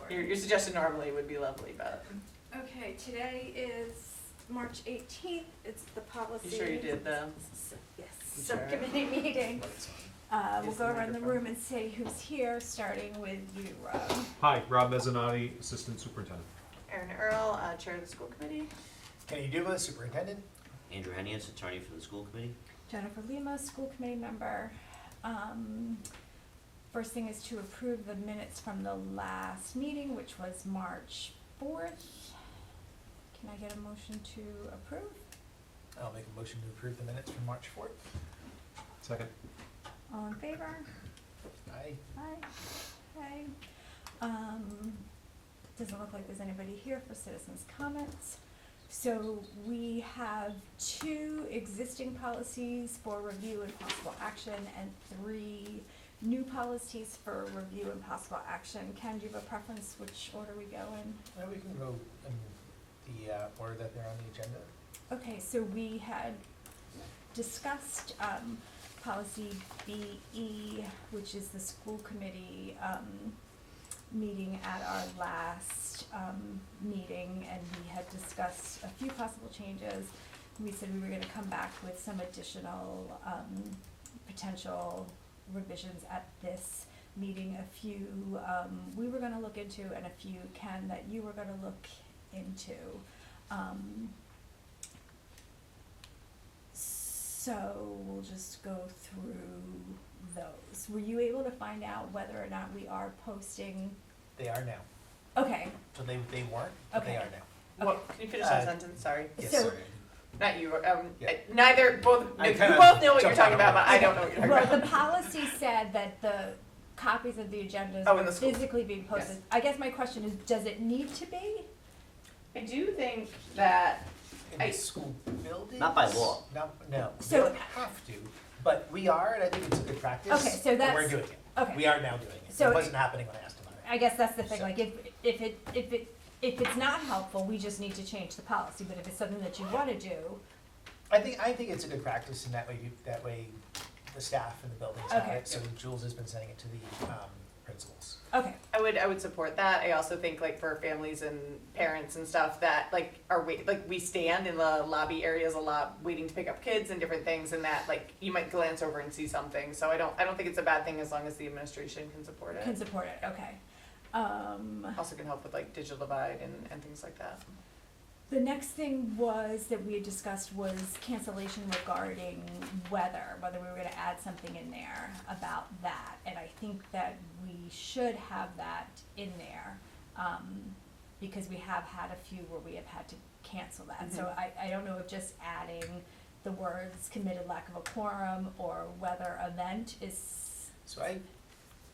Your suggestion normally would be lovely, but Okay, today is March 18th. It's the policy. you sure you did the? Yes, You sure? subcommittee meeting. We'll Use go the around the microphone. room and say who's here, starting with you, Rob. Hi, Rob Mezzanotte, Assistant Superintendent. Erin Earl, Chair of the School Committee. Kenny Duva, Superintendent. Andrew Hennius, attorney for the school committee. Jennifer Lima, school committee member. First thing is to approve the minutes from the last meeting, which was March 4th. Can I get a motion to approve? I'll make a motion to approve the minutes from March 4th. Second. All in favor? Aye. Aye. Doesn't look like there's anybody here for citizens' comments. So we have 2 existing policies for review and possible action and 3 new policies for review and possible action. Ken, do you have a preference which order we go in? Well, we can go in the order that they're on the agenda. Okay, so we had discussed policy BE, which is the school committee meeting at our last meeting, and we had discussed a few possible changes. We said we were gonna come back with some additional potential revisions at this meeting. A few we were gonna look into, and a few, Ken, that you were gonna look into. So we'll just go through those. Were you able to find out whether or not we are posting? They are now. Okay, So they weren't, but they Okay. are now. Well, can you finish that sentence? Sorry. Yes, So- sorry. Not you, Yeah. neither, both, I you kinda both know what you're jumped talking on about, but it. I don't know what you're talking well, about. the policy said that the copies of the agendas Oh, in were the school. physically being posted. Yes. I guess my question is, does it need to be? I do think that, In the school buildings? Not by law. No, we So- don't have to, but we are, and I think it's a good practice. Okay, so and that's- we're doing it. Okay. We are now doing it. So It wasn't happening when I asked about it. I guess that's the thing, So- like if it's not helpful, we just need to change the policy, but if it's something that you wanna do, I think it's a good practice, and that way the staff and the buildings have Okay. it. So Jules has been sending it to the principals. okay, I would support that. I also think like for families and parents and stuff that like we stand in the lobby areas a lot waiting to pick up kids and different things, and that like you might glance over and see something. So I don't think it's a bad thing as long as the administration can support it. can support it, okay. Also can help with like digital divide and things like that. The next thing was, that we had discussed, was cancellation regarding whether we were gonna add something in there about that. And I think that we should have that in there, because we have had a few where we have had to cancel that. So I don't know if just adding the words committed lack of a quorum or weather event is, So I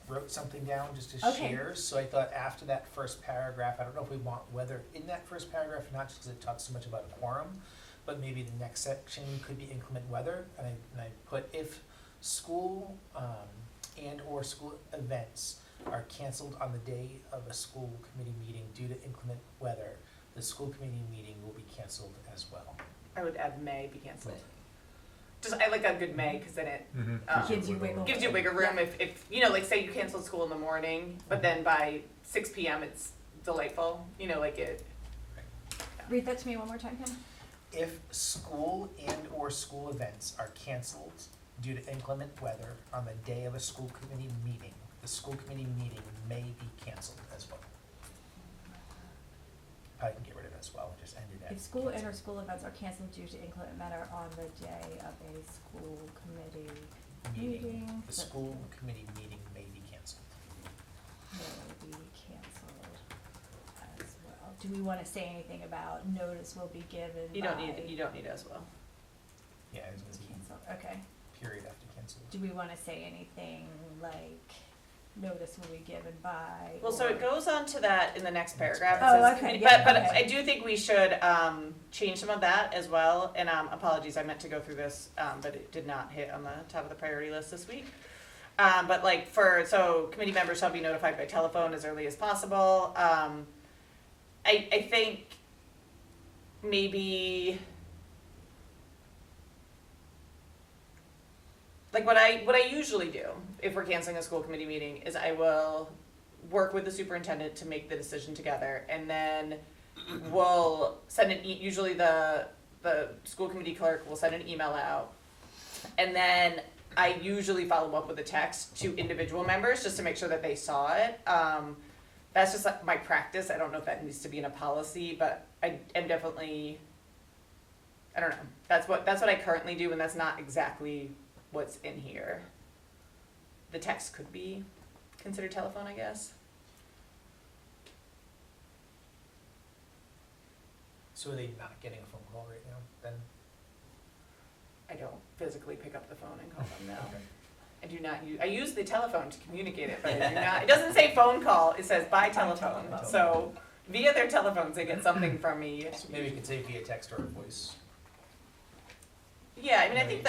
wrote something down just to Okay. share, so I thought after that first paragraph, I don't know if we want weather in that first paragraph, not just because it talks so much about a quorum, but maybe the next section could be inclement weather, and I put if school and or school events are canceled on the day of a school committee meeting due to inclement weather, the school committee meeting will be canceled as well. I would add may be canceled. Just I like a good may because then it Gives you wiggle gives you wiggle room if you know, like say you canceled school in the morning, but then by 6 p.m. it's delightful. You know, like it. read that to me one more time, Ken? If school and or school events are canceled due to inclement weather on the day of a school committee meeting, the school committee meeting may be canceled as well. Probably can get rid of it as well, just end it at. If school and or school events are canceled due to inclement weather on the day of a school committee meeting, The school committee meeting may be canceled. may be canceled as well. Do we wanna say anything about notice will be given by? You don't need as well. Yeah, it's It's gonna be canceled, okay. period after canceled. Do we wanna say anything like notice will be given by? Well, so it or- goes on to that in the next paragraph. It Oh, says okay, committee- yeah, but okay. I do think we should change some of that as well. And apologies, I meant to go through this, but it did not hit on the top of the priority list this week. But like so committee members shall be notified by telephone as early as possible. I think maybe like what I usually do if we're canceling a school committee meeting is I will work with the superintendent to make the decision together, and then we'll send usually the school committee clerk will send an email out, and then I usually follow up with a text to individual members just to make sure that they saw it. That's just like my practice. I don't know if that needs to be in a policy, but I am definitely, I don't know. That's what I currently do, and that's not exactly what's in here. The text could be considered telephone, I guess. So are they not getting a phone call right now, then? I don't physically pick up the phone and call them now. Okay. I do not use, I use the telephone to communicate it, but I do not, it doesn't say phone call, it says by telephone. telephone. So via their telephones, they get something from me. So maybe you could say via text or voice. Yeah, I mean, I think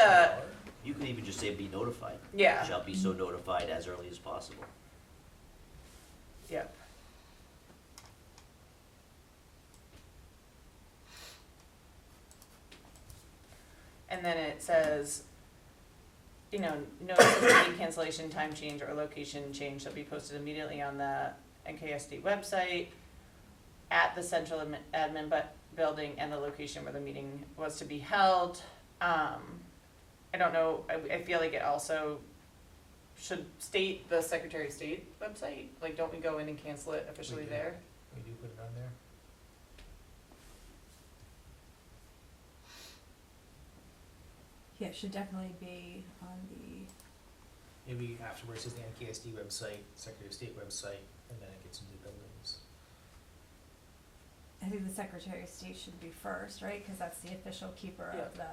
You can even just say be notified. yeah, Shall be so notified as early as possible. yep. And then it says, you know, notice of meeting cancellation, time change, or location change shall be posted immediately on the NKSD website at the central admin building and the location where the meeting was to be held. I don't know, I feel like it also should state the Secretary of State website, like, don't we go in and cancel it officially do. there? We do put it on there. Yeah, it should definitely be on the, Maybe afterwards is the NKSD website, Secretary of State website, and then it gets into the buildings. I think the Secretary of State should be first, right? Cause that's the official keeper Yeah. of the,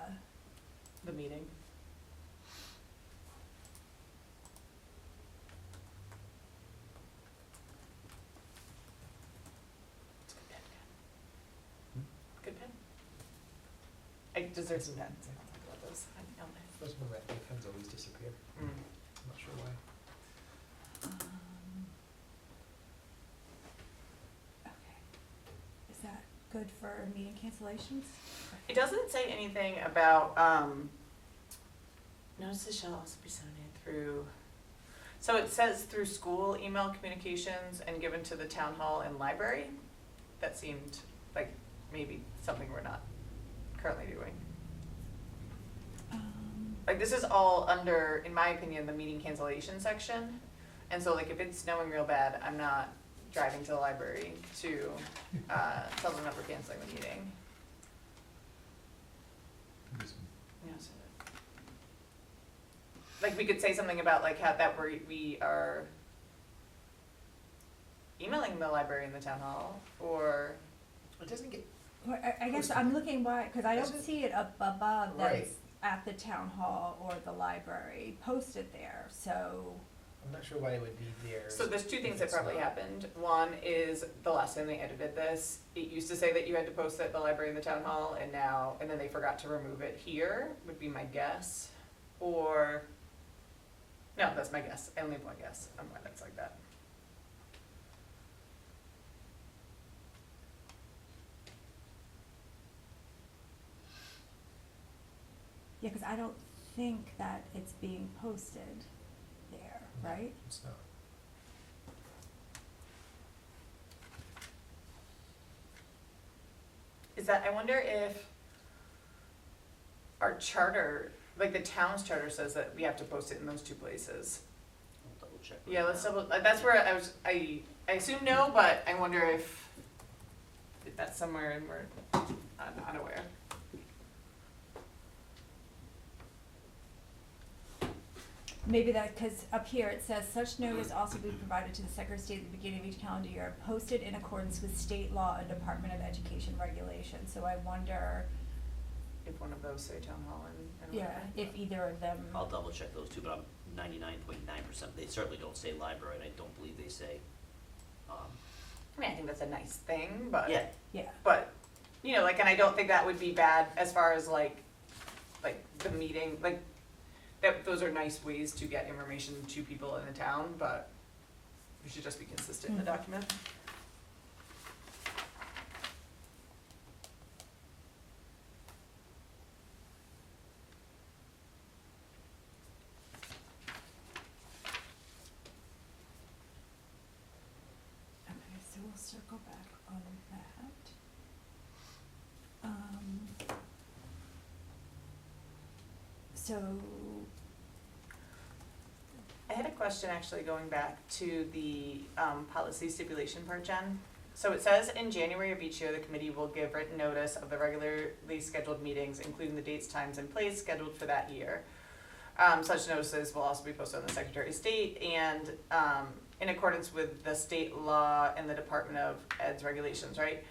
The meeting. It's a good pen, Ken. Good pen. I deserve some pens, I don't talk about those. Those were red, the pens always disappear. Mm. I'm not sure why. okay. Is that good for meeting cancellations? It doesn't say anything about, notices shall also be sent through, so it says through school email communications and given to the town hall and library. That seemed like maybe something we're not currently doing. Like, this is all under, in my opinion, the meeting cancellation section. And so, like, if it's snowing real bad, I'm not driving to the library to, tell them that we're canceling the meeting. Yeah, so like, we could say something about, like, how that we are emailing the library and the town hall, or, It doesn't get, Well, I guess I'm looking why, cause I don't Is it? see it up above Right. that's at the town hall or the library posted there, so. I'm not sure why it would be there. so there's two things if that it's probably not. happened. One is the last time they edited this, it used to say that you had to post it at the library and the town hall, and then they forgot to remove it here, would be my guess. Or, no, that's my guess, I only have one guess on why that's like that. Yeah, cause I don't think that it's being posted there, right? It's not. Is that, I wonder if our charter, like the town's charter says that we have to post it in those two places. I'll double check. Yeah, let's double, that's where I assume no, but I wonder if that's somewhere and we're unaware. Maybe that, cause up here it says such notice also be provided to the Secretary of State at the beginning of each calendar year, posted in accordance with state law and Department of Education regulations, so I wonder, If one of those say town hall and yeah, whatever. if either of them. I'll double check those two, but I'm 99.9%. They certainly don't say library, and I don't believe they say, I mean, I think that's a nice thing, but. yeah, Yeah, But, you know, like, and I don't think that would be bad as far as like the meeting, like, that, those are nice ways to get information to people in the town, but we should just be consistent in the document. we'll circle back on that. So, I had a question actually going back to the policy stipulation part, Jen. So it says in January of each year, the committee will give written notice of the regularly scheduled meetings, including the dates, times, and place scheduled for that year. Such notices will also be posted on the Secretary of State and in accordance with the state law and the Department of Ed's regulations, right?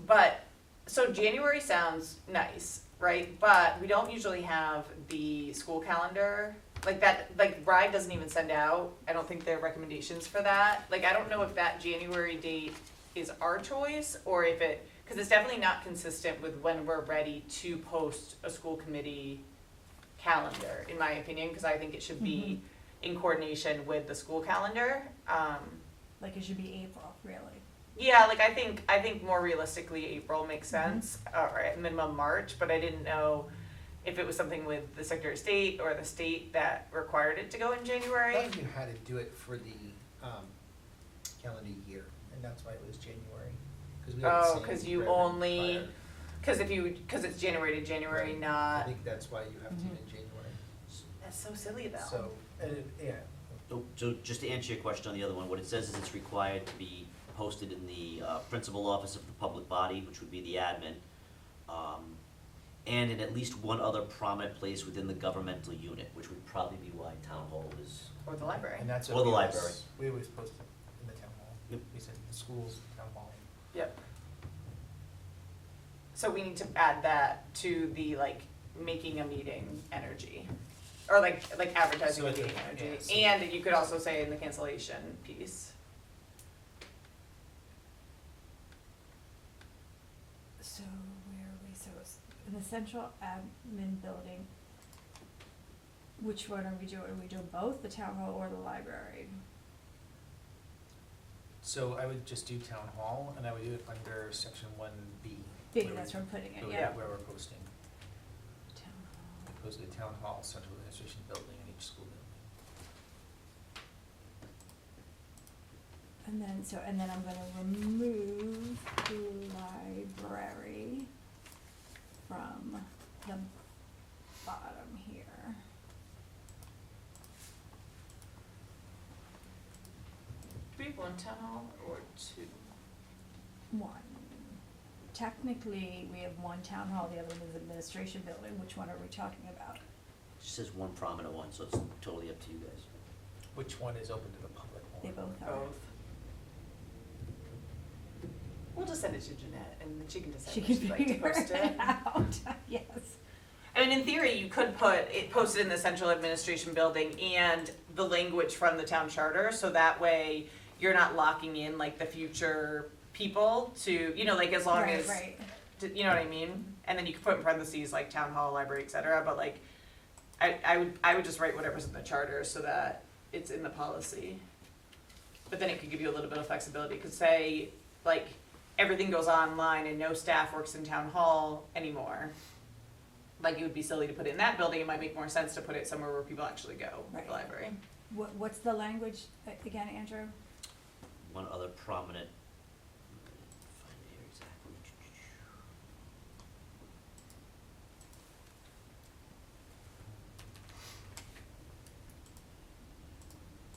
But, so January sounds nice, right? But we don't usually have the school calendar, like that, like RIDE doesn't even send out, I don't think there are recommendations for that. Like, I don't know if that January date is our choice, or if it, because it's definitely not consistent with when we're ready to post a school committee calendar, in my opinion, because I think it should be in coordination with the school calendar. like it should be April, really. Yeah, like I think more realistically, April makes sense, or at minimum March, but I didn't know if it was something with the Secretary of State or the state that required it to go in January. I thought you had to do it for the calendar year, and that's why it was January. 'Cause we had the Oh, same 'cause you revenue only, prior. because it's January to January, Right. I not, think that's why you have to in January. that's so silly though. So, yeah, So just to answer your question on the other one, what it says is it's required to be posted in the principal office of the public body, which would be the admin, and in at least one other prominent place within the governmental unit, which would probably be why town hall is. Or the library. and that's Or what the we library. was, we were supposed to, in the town hall. Yep. We said the schools, town hall. Yep. So we need to add that to the like making a meeting energy, or like advertising So a it- meeting yeah, energy, so- and you could also say in the cancellation piece. So where are we? So it's in the central admin building. Which one are we doing? Are we doing both, the town hall or the library? So I would just do town hall, and I would do it under section 1B. B, where that's we- where I'm putting it, where- yeah. Where we're posting, Town hall. opposed to the town hall, central administration building in each school building. And then I'm gonna remove the library from the bottom here. Do we have one town hall or two? One. Technically, we have one town hall, the other one is administration building. Which one are we talking about? It just says one prominent one, so it's totally up to you guys. Which one is open to the public more? They both are. Both. We'll just send it to Jeanette, and then she can decide She when can she'd like to figure post it it. out, yes. I mean, in theory, you could put it posted in the central administration building and the language from the town charter, so that way you're not locking in like the future people to, you know, like as long as, Right. you know what I mean? And then you could put in parentheses like town hall, library, et cetera, but like, I would just write whatever's in the charter so that it's in the policy. But then it could give you a little bit of flexibility, could say, like, everything goes online and no staff works in town hall anymore. Like, it would be silly to put it in that building, it might make more sense to put it somewhere where people actually go, like the Right. library. What's the language again, Andrew? One other prominent, find it here exactly.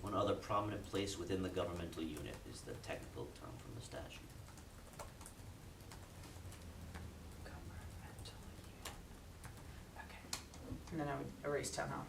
One other prominent place within the governmental unit is the technical term from the statute. Governmental unit. Okay. And then I would erase town hall.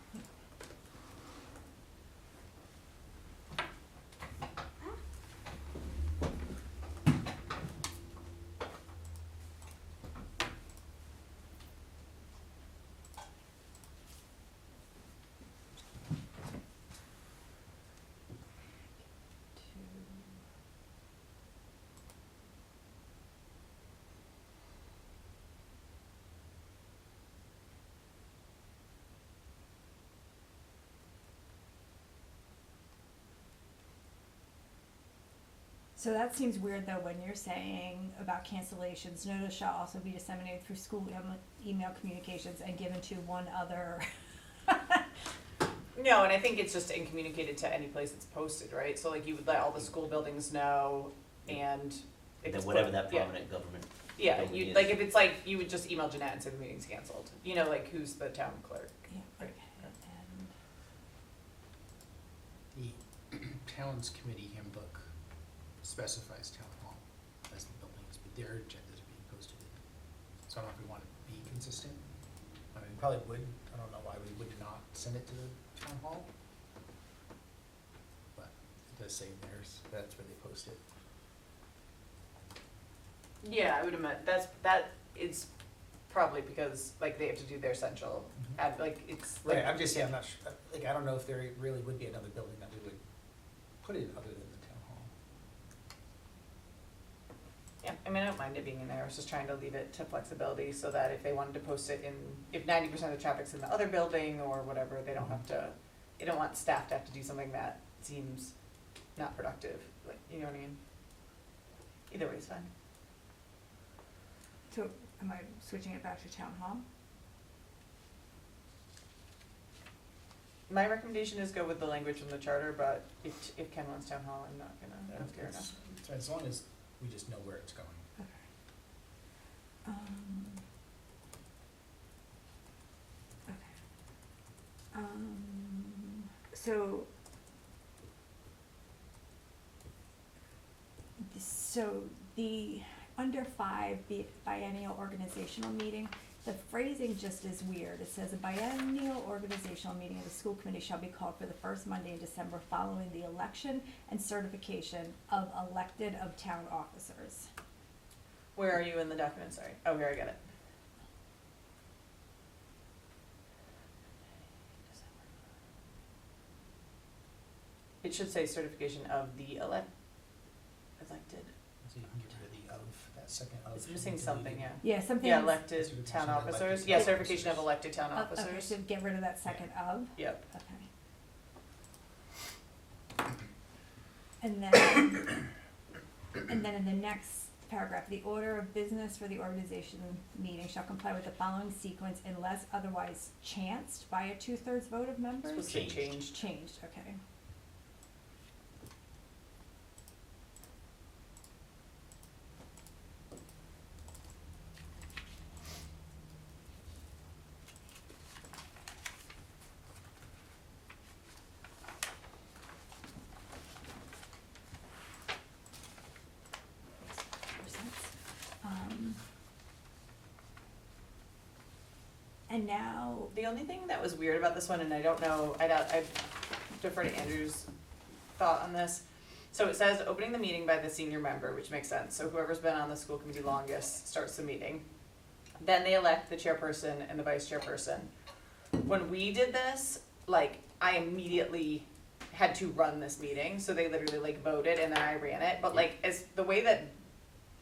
So that seems weird though, when you're saying about cancellations, notice shall also be disseminated through school email communications and given to one other. No, and I think it's just incommunicated to any place it's posted, right? So like you would let all the school buildings know, and. And then whatever that yeah. prominent government. Yeah, building you, is. like, if it's like, you would just email Jeanette and say the meeting's canceled, you know, like, who's the town clerk? Yeah, Right. and The Towns Committee handbook specifies town hall as the buildings, but their agendas are being posted in. So I don't know if we want to be consistent. I mean, we probably would, I don't know why we would not send it to the town hall. But it does say in theirs, that's where they post it. Yeah, I would imagine, that is probably because, like, they have to do their central, like, it's like. Right, I'm just saying, I'm not sure, like, I don't know if there really would be another building that we would put in other than the town hall. Yeah, I mean, I don't mind it being in there, I was just trying to leave it to flexibility so that if they wanted to post it in, if 90% of the traffic's in the other building or whatever, they don't have to, they don't want staff to have to do something that seems not productive, like, you know what I mean? Either way is fine. so am I switching it back to town hall? My recommendation is go with the language from the charter, but if Ken wants town hall, I'm not gonna, I don't care enough. So as long as we just know where it's going. Okay. Um. Okay. So the, under 5, the biennial organizational meeting, the phrasing just is weird. It says a biennial organizational meeting of the school committee shall be called for the first Monday in December following the election and certification of elected of town officers. Where are you in the document, sorry? Oh, here, I got it. It should say certification of the elected. So you can get rid of the of, that second of. It's should missing be something, deleted. yeah. Yeah, something. Yeah, elected Certification town of elected officers, town yeah, certification of officers. elected town Okay, officers. so get rid of that second of. Yep. Okay. And then, and then in the next paragraph, the order of business for the organization meeting shall comply with the following sequence unless otherwise chanced by a 2/3 vote of members? Supposed to say Changed. changed. Changed, okay. Makes sense. And now, The only thing that was weird about this one, and I don't know, I defer to Andrew's thought on this. So it says opening the meeting by the senior member, which makes sense. So whoever's been on the school committee longest starts the meeting. Then they elect the chairperson and the vice chairperson. When we did this, like, I immediately had to run this meeting, so they literally like voted and then I ran it. But like, as the way that,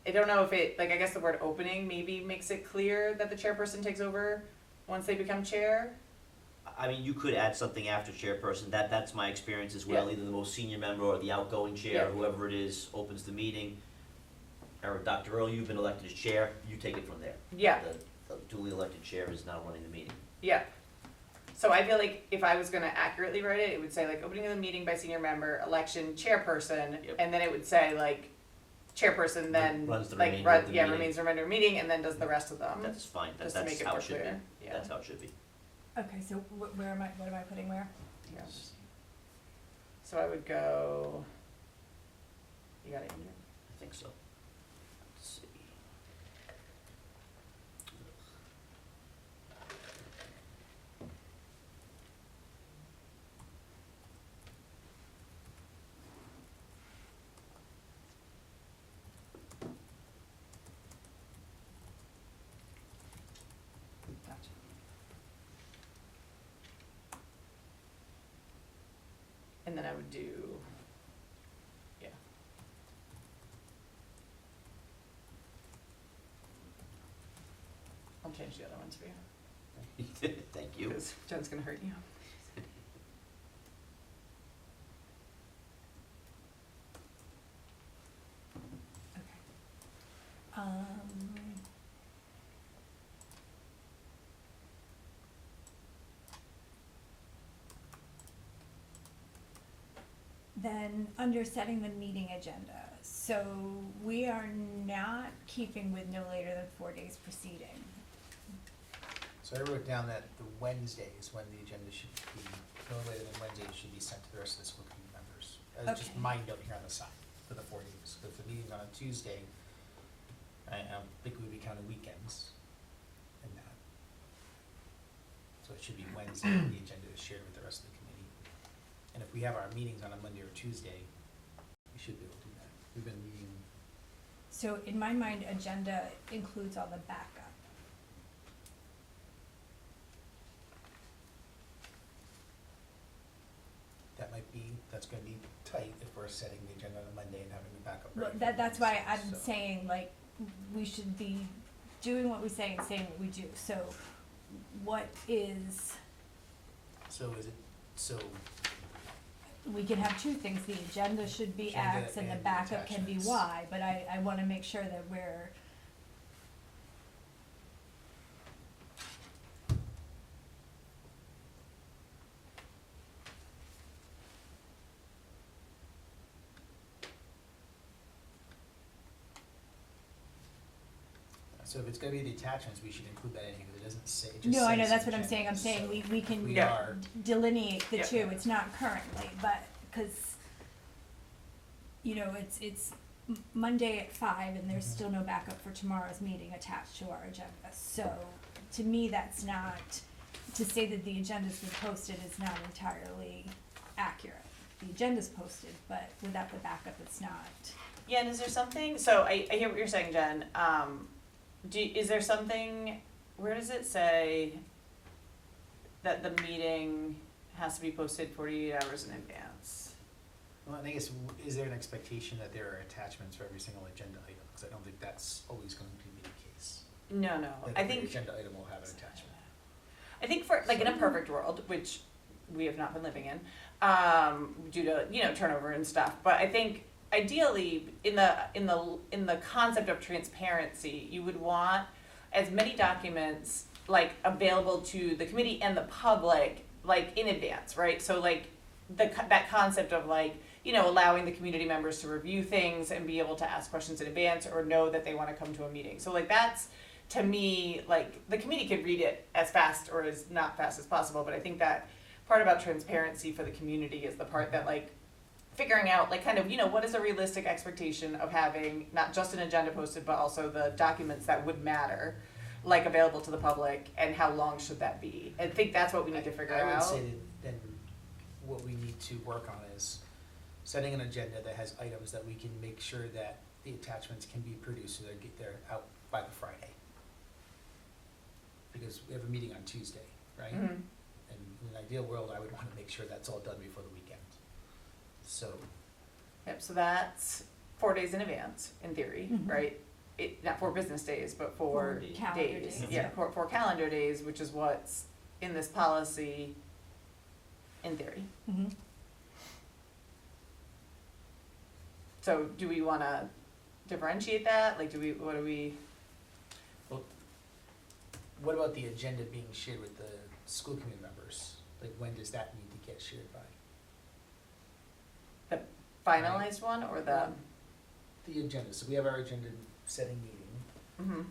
I don't know if it, like, I guess the word opening maybe makes it clear that the chairperson takes over once they become chair. I mean, you could add something after chairperson, that's my experience as well, Yeah. either the most senior member or the outgoing chair, Yeah. whoever it is, opens the meeting. Or Dr. Earl, you've been elected as chair, you take it from there. Yeah. The duly elected chair is now running the meeting. Yeah. So I feel like if I was gonna accurately write it, it would say like opening of the meeting by senior member, election chairperson, Yep. and then it would say like chairperson then Runs the like remainder of the meeting. remains the remainder of the meeting and then does the rest of them. That's fine, Just to make that's it how more it should be, clear. Yeah. that's how it should be. okay, so where am I, what am I putting where? Yeah. So I would go. You got it in here. I think so. Let's see. Gotcha. And then I would do. Yeah. I'll change the other ones for you. Thank you. Because Jen's gonna hurt you. Okay. Then, under setting the meeting agenda, so we are not keeping with no later than 4 days preceding. So I wrote down that the Wednesday is when the agenda should be, no later than Wednesday, it should be sent to the rest of the school committee members. Just Okay. my note here on the side for the 4 days. If the meeting's on a Tuesday, I don't think we'd be counting weekends in that. So it should be Wednesday, the agenda is shared with the rest of the committee. And if we have our meetings on a Monday or Tuesday, we should be able to do that. We've been meeting, So in my mind, agenda includes all the backup. that's gonna be tight if we're setting the agenda on a Monday and having the backup ready. Well, for that's why Wednesday, I'm so. saying, like, we should be doing what we say and saying what we do, so what is, So is it, so, we can have two things, the agenda should be Agenda X and the and the backup can be attachments. Y, but I wanna make sure that we're, so if it's gonna be the attachments, we should include that in here, 'cause it doesn't say, it just no, I know, says that's what I'm agenda, saying, I'm saying so we can we Yeah. are, delineate the Yeah. two, it's not currently, but, cause, you know, it's Monday at 5 and there's Mhm. still no backup for tomorrow's meeting attached to our agenda, so, to me, that's not, to say that the agenda's been posted is not entirely accurate. The agenda's posted, but without the backup, it's not. Yeah, and is there something, so I hear what you're saying, Jen, is there something, where does it say that the meeting has to be posted 48 hours in advance? well, I guess, is there an expectation that there are attachments for every single agenda item? Cause I don't think that's always going to be the case. No, That I every think, agenda item will have an attachment. I think for, like, in a perfect world, which we have not been living in, due to, you know, turnover and stuff, but I think ideally, in the concept of transparency, you would want as many documents, like, available to the committee and the public, like, in advance, right? So, like, that concept of, like, you know, allowing the community members to review things and be able to ask questions in advance or know that they wanna come to a meeting. So, like, that's, to me, like, the committee could read it as fast or as not fast as possible, but I think that part about transparency for the community is the part that, like, figuring out, like, kind of, you know, what is a realistic expectation of having not just an agenda posted, but also the documents that would matter, like, available to the public, and how long should that be? I think that's what we need to figure I would out. say that then what we need to work on is setting an agenda that has items that we can make sure that the attachments can be produced so they're out by the Friday. Because we have a meeting on Tuesday, right? Mhm. And in an ideal world, I would wanna make sure that's all done before the weekend. So, Yep, so that's 4 days in advance, in theory, Mhm. right? Not 4 business days, but 4 4 calendar days. days, Yeah, yeah. 4 calendar days, which is what's in this policy, in theory. Mm-hmm. So do we wanna differentiate that? Like, what do we? what about the agenda being shared with the school committee members? Like, when does that need to get shared by? Finalized one or the? The agenda, so we have our agenda setting meeting, Mhm.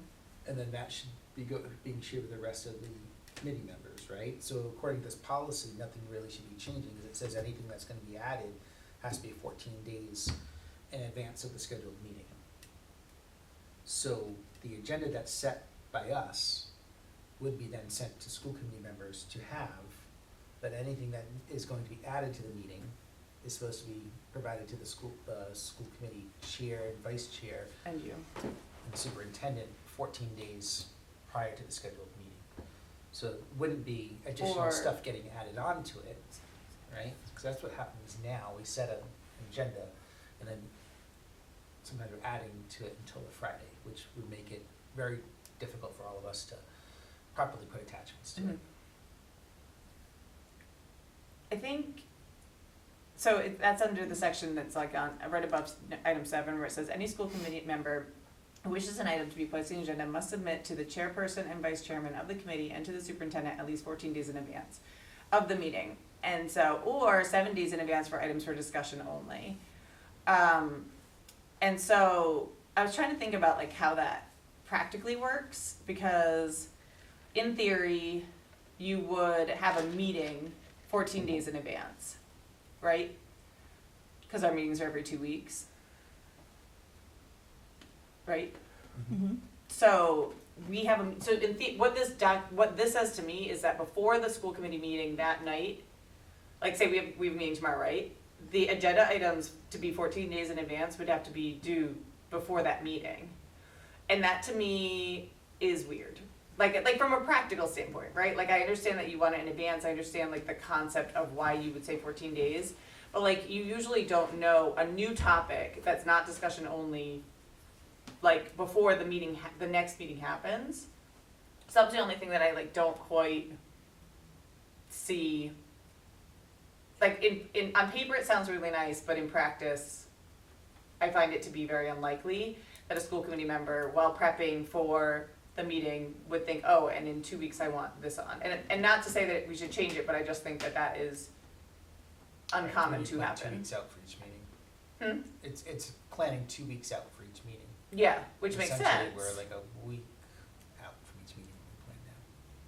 and then that should be being shared with the rest of the committee members, right? So according to this policy, nothing really should be changing, because it says anything that's gonna be added has to be 14 days in advance of the scheduled meeting. So the agenda that's set by us would be then sent to school committee members to have, but anything that is going to be added to the meeting is supposed to be provided to the school committee chair and vice chair And you. and superintendent 14 days prior to the scheduled meeting. So it wouldn't be additional Or- stuff getting added on to it, right? Because that's what happens now, we set an agenda and then sometimes we're adding to it until the Friday, which would make it very difficult for all of us to properly put attachments to it. Mhm. I think, so that's under the section that's like on, right above item 7, where it says, any school committee member who wishes an item to be placed on the agenda must submit to the chairperson and vice chairman of the committee and to the superintendent at least 14 days in advance. of the meeting. And so, or 7 days in advance for items for discussion only. And so I was trying to think about like how that practically works, because in theory, you would have a meeting 14 days in advance, right? Because our meetings are every 2 weeks. Right? Mm-hmm. So we have what this says to me is that before the school committee meeting that night, like say we have a meeting tomorrow, right? The agenda items to be 14 days in advance would have to be due before that meeting. And that to me is weird. Like from a practical standpoint, right? Like I understand that you want it in advance. I understand like the concept of why you would say 14 days. But like you usually don't know a new topic that's not discussion only like before the meeting, the next meeting happens. So that's the only thing that I like don't quite see. Like in on paper it sounds really nice, but in practice, I find it to be very unlikely that a school committee member, while prepping for the meeting, would think, oh, and in 2 weeks I want this on. And not to say that we should change it, but I just think that that is uncommon to Plan happen. 2 weeks out for each meeting. Hmm? It's planning 2 weeks out for each meeting. Yeah, which makes sense. Essentially, we're like a week out from each meeting we plan now.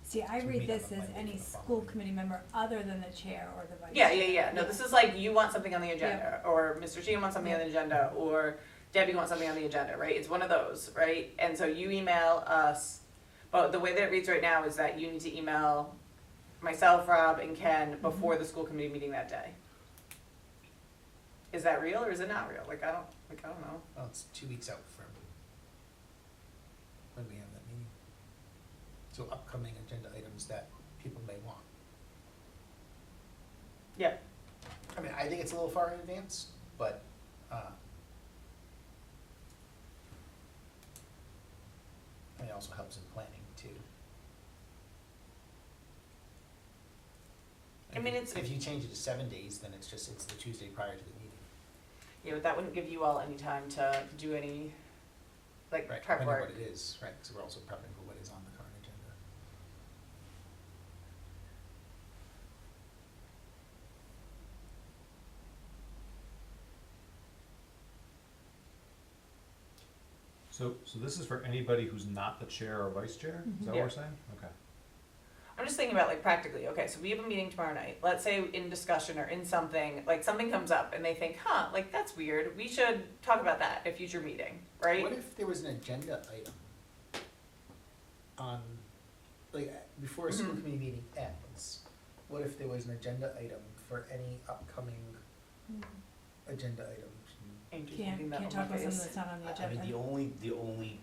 See, I So we read meet on this the as Monday any for the school following. committee member other than the chair or the vice Yeah, chair. yeah, yeah. No, this is like you want something on the agenda, or Mr. Sheehan wants something on the agenda, or Debbie wants something on the agenda, right? It's one of those, right? And so you email us, but the way that it reads right now is that you need to email myself, Rob, and Ken before the school committee meeting that day. Is that real or is it not real? Like I don't know. Well, it's 2 weeks out from when we have that meeting. So upcoming agenda items that people may want. Yeah. I mean, I think it's a little far in advance, but, it also helps in planning too. I mean, it's- If you change it to 7 days, then it's the Tuesday prior to the meeting. Yeah, but that wouldn't give you all any time to do any like Right, prep depending on work. what it is, right, because we're also prepping for what is on the current agenda. So this is for anybody who's not the chair or vice chair? Is that what Yeah. we're saying? Okay. I'm just thinking about like practically, okay, so we have a meeting tomorrow night. Let's say in discussion or in something, like something comes up and they think, huh, like that's weird. We should talk about that at a future meeting, right? What if there was an agenda item on, like, before a school Mhm. committee meeting ends? What if there was an agenda item for any upcoming agenda items? Angel's Can't, making that can't on my talk about something face. that's not on the I agenda. mean, the only,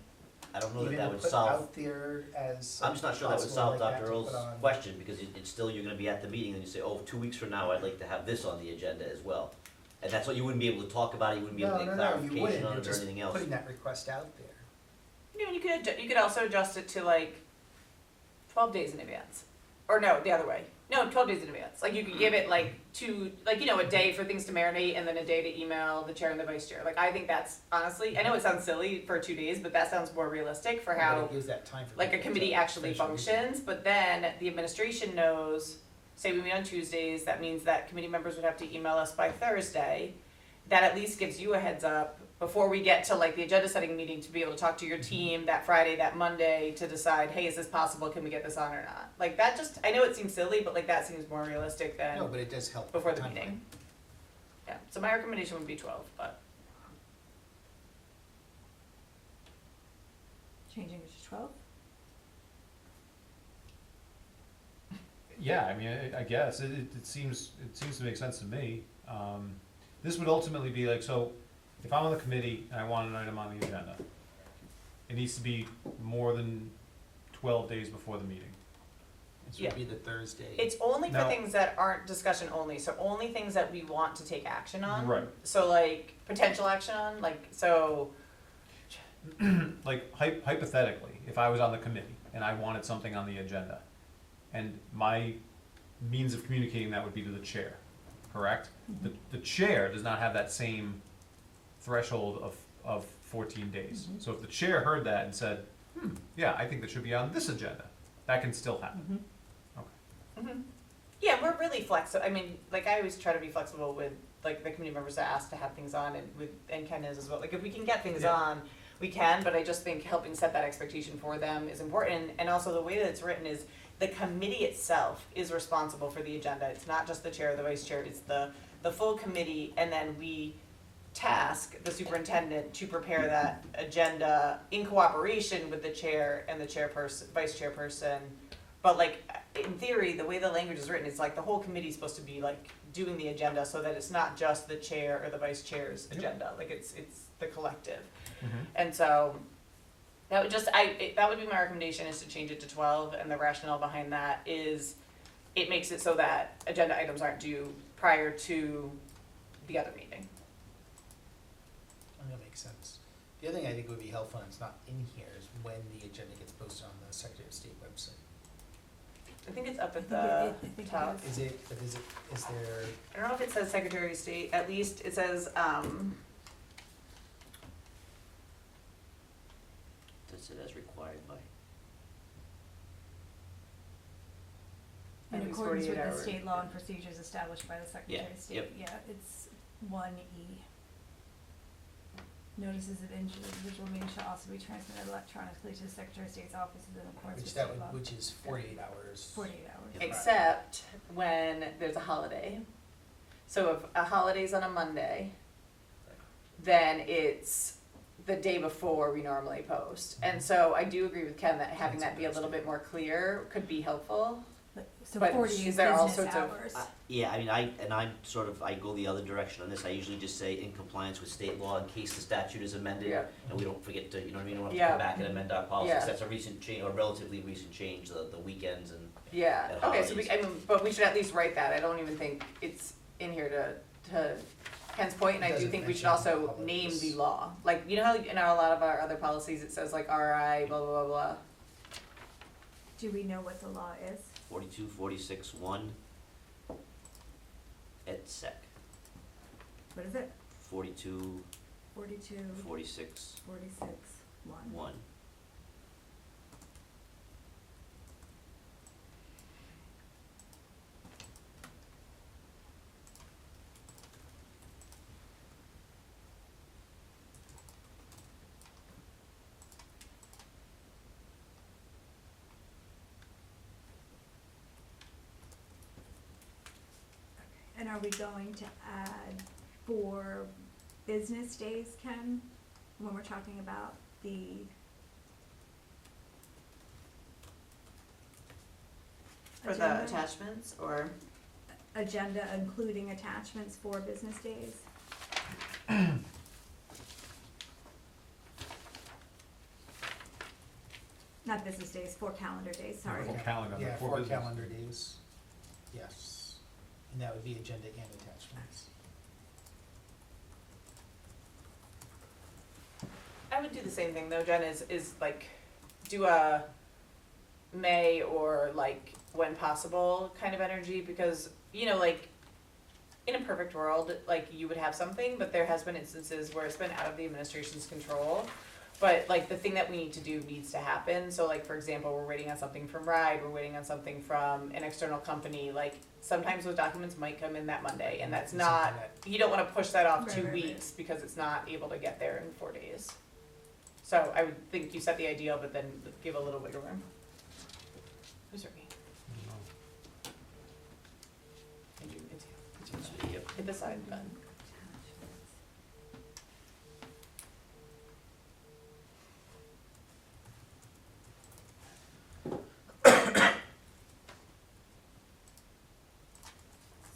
I don't know that Even that to would put solve, out there as I'm just not sure that would possible solve like that Dr. to Earl's put on- question, because it's still, you're gonna be at the meeting, and you say, oh, 2 weeks from now, I'd like to have this on the agenda as well. And that's what you wouldn't be able to talk about, you wouldn't be able to get you clarification wouldn't, on you're it or just anything else. putting that request out there. You know, you could also adjust it to like 12 days in advance. Or no, the other way. No, 12 days in advance. Like you could give it like a day for things to marinate and then a day to email the chair and the vice chair. Like I think that's honestly, I know it sounds silly for 2 days, but that sounds more realistic for But how it gives that time for like a people to committee actually finish reviewing. functions, but then the administration knows, say we meet on Tuesdays, that means that committee members would have to email us by Thursday. That at least gives you a heads up before we get to like the agenda setting meeting to be able to talk to your team that Friday, that Monday to decide, hey, is this possible? Can we get this on or not? Like that just, I know it seems silly, but like that seems more realistic No, than but it does help. before the timeline. meeting. Yeah, so my recommendation would be 12, but Changing it to 12? Yeah, I mean, I guess, it seems to make sense to me. This would ultimately be like, so, if I'm on the committee and I want an item on the agenda, it needs to be more than 12 days before the meeting. This Yeah. would be the Thursday. it's only for No. things that aren't discussion only, so only things that we want to take action on. Right. So like potential action on, like, so, Like hypothetically, if I was on the committee and I wanted something on the agenda, and my means of communicating that would be to the chair, correct? The chair does not have that same threshold of 14 days. Mhm. So if the chair heard that and said, yeah, I think that should be on this agenda, that can still happen. Mm-hmm. mhm. Yeah, we're really flexible. I mean, like, I always try to be flexible with, like, the community members that ask to have things on, and Ken is as well. Like, if we can get things Yeah. on, we can, but I just think helping set that expectation for them is important. And also, the way that it's written is, the committee itself is responsible for the agenda. It's not just the chair or the vice chair, it's the full committee, and then we task the superintendent to prepare that agenda in cooperation with the chair and the chairperson, vice chairperson. But like, in theory, the way the language is written, it's like the whole committee's supposed to be like doing the agenda, so that it's not just the chair or the vice chair's Yep. agenda, like it's the collective. Mhm. And so, that would just, that would be my recommendation, is to change it to 12, and the rationale behind that is, it makes it so that agenda items aren't due prior to the other meeting. That makes sense. The other thing I think would be helpful, and it's not in here, is when the agenda gets posted on the Secretary of State website. I think it's up at I the think it top. is. Is there, I don't know if it says Secretary of State, at least it says, That's it as required by. At In least accordance 48 with the hours. state law and procedures established by the Secretary Yeah, of State, yep. yeah, it's 1E. Notices of individual meetings shall also be transmitted electronically to the Secretary of State's office in accordance with state law. which is 48 hours. 48 hours. Yeah. except when there's a holiday. So if a holiday's on a Monday, then it's the day before we normally post. And so I do agree with Ken that having that be a little bit more clear could be helpful. So But 48 is there all business sorts of- hours. Yeah, I mean, I go the other direction on this. I usually just say in compliance with state law in case the statute is amended. Yeah. And we don't forget to, you know what I mean, we don't have to Yeah. come back and amend our policies. Yeah. That's a recent change, or relatively recent change, the weekends and. Yeah, At okay, so we, holidays. I mean, but we should at least write that. I don't even think it's in here to Ken's point, and I do Doesn't think we should mention also holidays. name the law. Like, you know how in a lot of our other policies, it says like RI, blah, blah, blah, blah. Do we know what the law is? 42, 46, 1, et sec. What is it? 42, 42, 46, 46, 1. 1. And are we going to add 4 business days, Ken, when we're talking about the For the attachments, or, agenda including attachments for business days? Not business days, 4 calendar days, sorry. Full calendar, Yeah, like 4 4 business. calendar days, yes. And that would be agenda and attachments. I would do the same thing though, Jen, is like, do a May or like when possible kind of energy, because, you know, like, in a perfect world, like, you would have something, but there has been instances where it's been out of the administration's control. But like, the thing that we need to do needs to happen, so like, for example, we're waiting on something from RIDE, we're waiting on something from an external company, like, sometimes those documents might come in that Monday, and that's Something not, that- you don't wanna push that off Right, 2 right, right. weeks, because it's not able to get there in 4 days. So I would think you set the ideal, but then give a little wiggle room. Who's Ricky? Thank you, it's you. It's you. Yep. Hit the side button.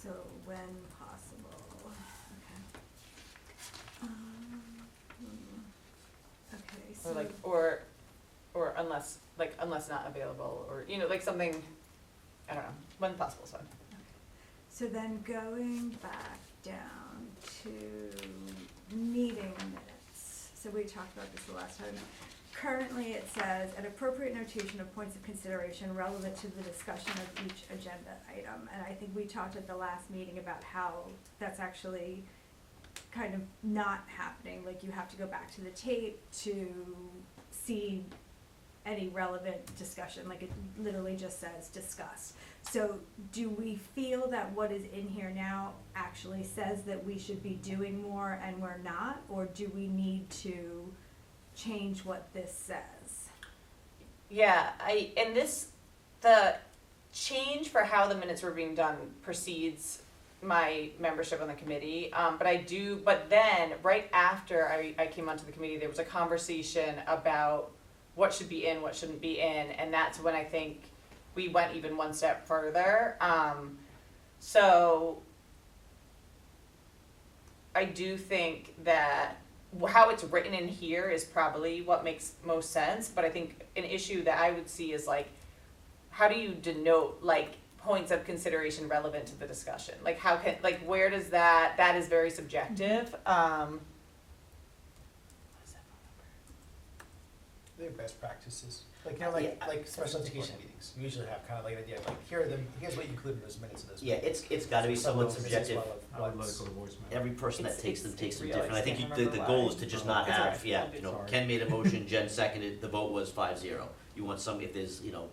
So when possible, okay. Okay, so. Or like, or unless not available, or, you know, like something, I don't know, when possible is fine. So then going back down to meeting minutes, so we talked about this the last time. Currently, it says, an appropriate notation of points of consideration relevant to the discussion of each agenda item. And I think we talked at the last meeting about how that's actually kind of not happening, like you have to go back to the tape to see any relevant discussion, like it literally just says discussed. So do we feel that what is in here now actually says that we should be doing more and we're not, or do we need to change what this says? Yeah, the change for how the minutes were being done precedes my membership on the committee. But then, right after I came onto the committee, there was a conversation about what should be in, what shouldn't be in, and that's when I think we went even one step further. So I do think that how it's written in here is probably what makes most sense, but I think an issue that I would see is like, how do you denote like points of consideration relevant to the discussion? Like how can, like where does that is very subjective. They're best practices. Like, you know, like special education meetings, we usually have kind of like an idea, like, here's what you include in those minutes of those Yeah, meetings. it's gotta be somewhat Some notes as subjective. well of I would let what's- it go to voicemail. Every person that It's- takes them it's takes them real. different. I think I can't the remember goal why. is to just not It's have, alright. yeah, you know, Sorry. Ken made a motion, Jen seconded, the vote was 5-0. You want some, if there's, you know,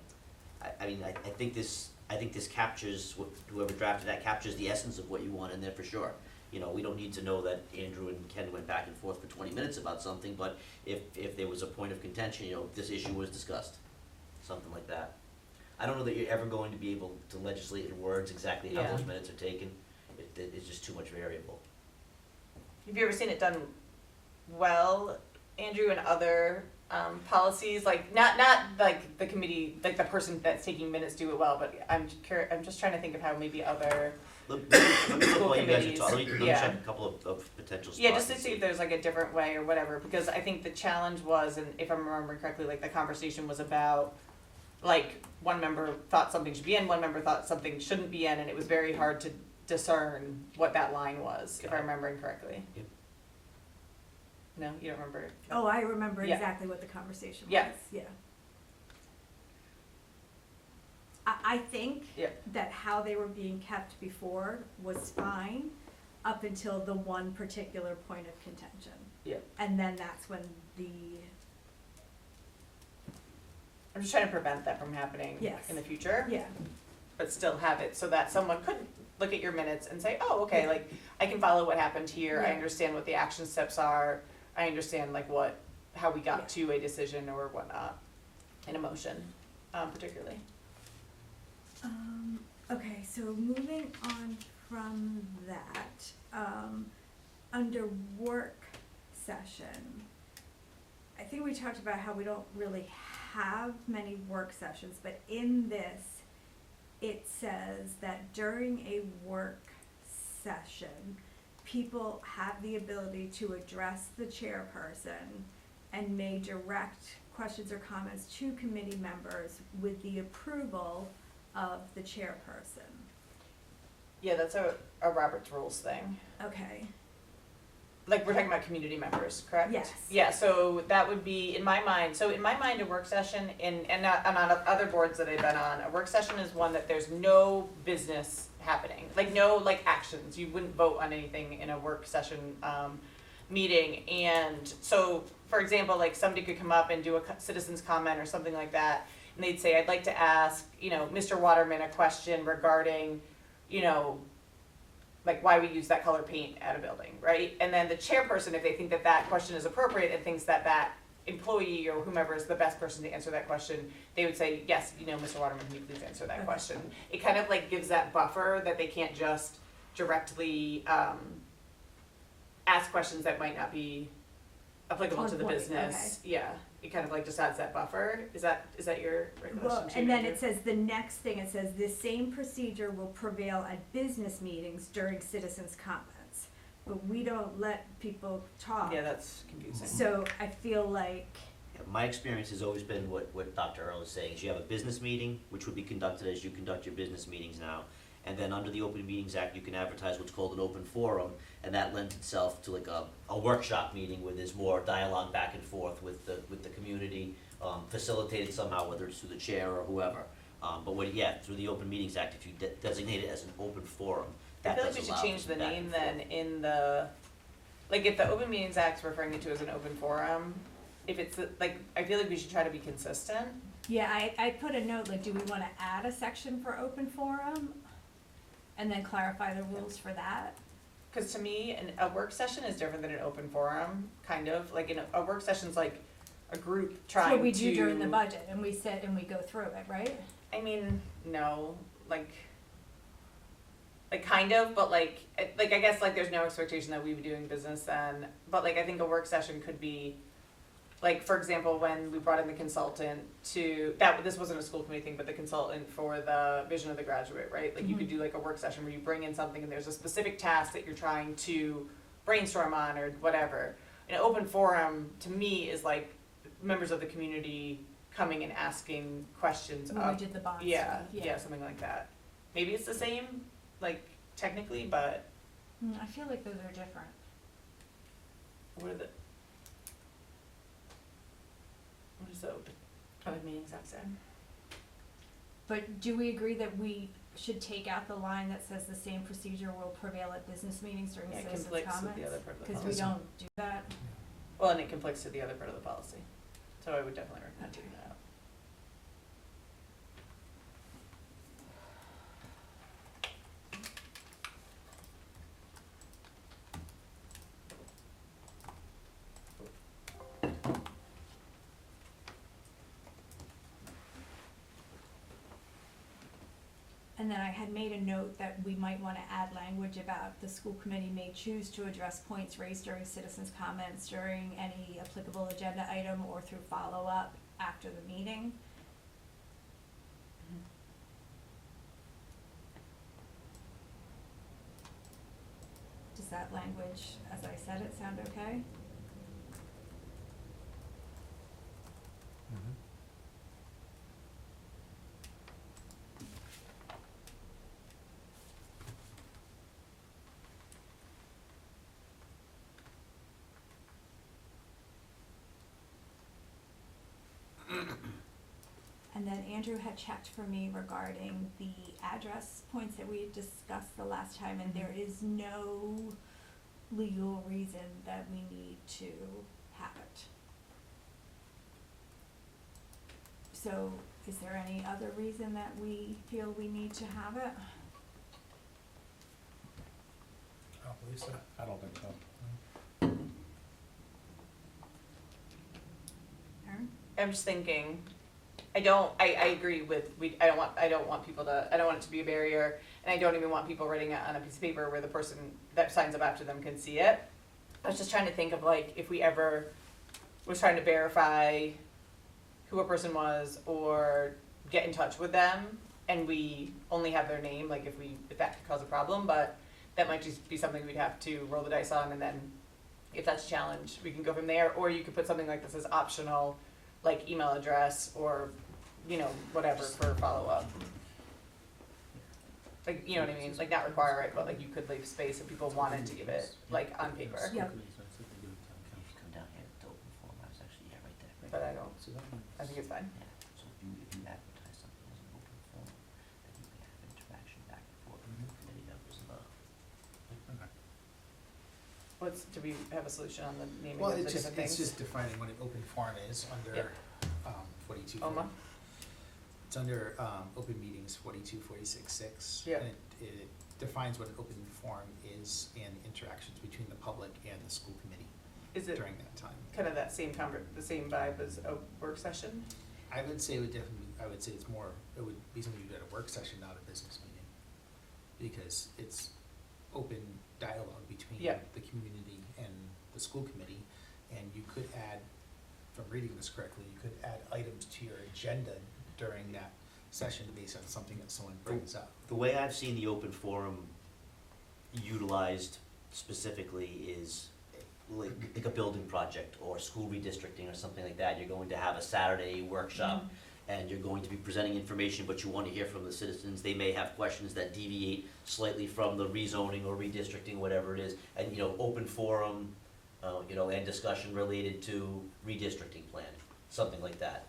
I think this captures, whoever drafted that captures the essence of what you want in there for sure. You know, we don't need to know that Andrew and Ken went back and forth for 20 minutes about something, but if there was a point of contention, you know, this issue was discussed, something like that. I don't know that you're ever going to be able to legislate in words exactly how Yeah. those minutes are taken. It's just too much variable. Have you ever seen it done well, Andrew, in other policies? Like not like the committee, like the person that's taking minutes do it well, but I'm just trying to think of how maybe other Let me look School while you guys are committees, talking. Let me yeah. check a couple of potential spots. Yeah, just to and see if there's like a different way or whatever, because I think the challenge was, and if I'm remembering correctly, like the conversation was about, like, one member thought something should be in, one member thought something shouldn't be in, and it was very hard to discern what that line was, if Got I'm it. remembering correctly. Yep. No, you don't remember? Oh, I remember Yeah. exactly what the conversation was, Yeah. yeah. I think Yeah. that how they were being kept before was fine, up until the one particular point of contention. Yeah. And then that's when the, I'm just trying to prevent that from happening Yes. in the future, yeah, but still have it so that someone could look at your minutes and say, oh, okay, Yeah. like, I can follow what happened here, I Yeah. understand what the action steps are, I understand like how we got Yeah. to a decision or whatnot, an emotion, particularly. okay, so moving on from that, under work session, I think we talked about how we don't really have many work sessions, but in this, it says that during a work session, people have the ability to address the chairperson and may direct questions or comments to committee members with the approval of the chairperson. Yeah, that's a Robert's Rules thing. Okay, Like, we're talking about community members, correct? yes. Yeah, so that would be, in my mind, a work session, and on other boards that I've been on, a work session is one that there's no business happening, like no, like, actions, you wouldn't vote on anything in a work session, meeting, and so, for example, like, somebody could come up and do a citizen's comment or something like that, and they'd say, I'd like to ask, Mr. Waterman a question regarding, like why we use that color paint at a building, right? And then the chairperson, if they think that that question is appropriate and thinks that that employee or whomever is the best person to answer that question, they would say, yes, Mr. Waterman, can you please answer that Okay. question? It kind of like gives that buffer that they can't just directly ask questions that might not be applicable to the Point, business. Yeah, it kind of like just adds that buffer. Is that your recollection Well, too, and then Andrew? it says, the next thing, it says, the same procedure will prevail at business meetings during citizens' comments. But we don't let people talk. Yeah, that's confusing. So I feel like, Yeah, my experience has always been what Dr. Earl is saying, is you have a business meeting, which would be conducted as you conduct your business meetings now, and then under the Open Meetings Act, you can advertise what's called an open forum, and that lends itself to like a workshop meeting where there's more dialogue back and forth with the community, facilitated somehow, whether it's through the chair or whoever. Through the Open Meetings Act, if you designate it as an open forum, I that feel like does we should allow change the back name and then forth. in the, like if the Open Meetings Act's referring it to as an open forum, if it's, like, I feel like we should try to be consistent. Yeah, I put a note, like, do we wanna add a section for open forum? And then clarify the rules for that? Cause to me, a work session is different than an open forum, kind of, like, a work session's like a group That's trying to. what we do during the budget, and we sit and we go through it, right? I mean, no, like kind of, but like I guess like there's no expectation that we be doing business then, but like I think a work session could be, like, for example, when we brought in the consultant this wasn't a school committee thing, but the consultant for the vision of the graduate, right? Like you could do like a work session where you bring in something and there's a specific task that you're trying to brainstorm on or whatever. An open forum to me is like members of the community coming and asking questions When of, we did the bond yeah, stuff, yeah, something like that. Maybe it's the same, like technically, but I feel like those are different. what is the open meetings act say? But do we agree that we should take out the line that says the same procedure will prevail at business meetings during Yeah, it citizens' conflicts with comments? the other part of the Cause we policy. don't do that. Well, and it conflicts to the other part of the policy, so I would definitely recommend taking that out. And then I had made a note that we might wanna add language about the school committee may choose to address points raised during citizens' comments during any applicable agenda item or through follow-up after the meeting. Does that language, as I said it, sound okay? Mhm. And then Andrew had checked for me regarding the address points that we had discussed the last time, and there is no legal reason that we need to have it. So, is there any other reason that we feel we need to have it? I don't believe so. I don't think so. Erin? I'm just thinking, I agree with, I don't want it to be a barrier, and I don't even want people writing it on a piece of paper where the person that signs up after them can see it. I was just trying to think of like, if we ever was trying to verify who a person was or get in touch with them, and we only have their name, like if that could cause a problem, but that might just be something we'd have to roll the dice on, and then if that's a challenge, we can go from there, or you could put something like this as optional, like email address or, whatever for follow-up. Like, you know what I mean, like not require it, but like you could leave space if people wanted to give it, like on paper, Yeah. Come down here to open forum, I was actually, right there. but I think it's fine. Yeah, so if you advertise something as an open forum, then you can have interaction back and forth with the committee members and the. Do we have a solution on the naming Well, of the it's different things? just defining what an open forum is under, 42. OMA? It's under, open meetings 42, 46, 6. Yeah. And it defines what an open forum is and interactions between the public and the school committee Is it during that time. kind of that same the same vibe as a work session? I would say it would definitely, I would say it's more, it would be something you do at a work session, not a business meeting. Because it's open dialogue between Yeah. the community and the school committee. And you could add, if I'm reading this correctly, you could add items to your agenda during that session based on something that someone brings up. The way I've seen the open forum utilized specifically is like a building project or school redistricting or something like that. You're going to have a Saturday workshop and you're going to be presenting information, but you want to hear from the citizens. They may have questions that deviate slightly from the rezoning or redistricting, whatever it is. And, open forum, and discussion related to redistricting plan, something like that.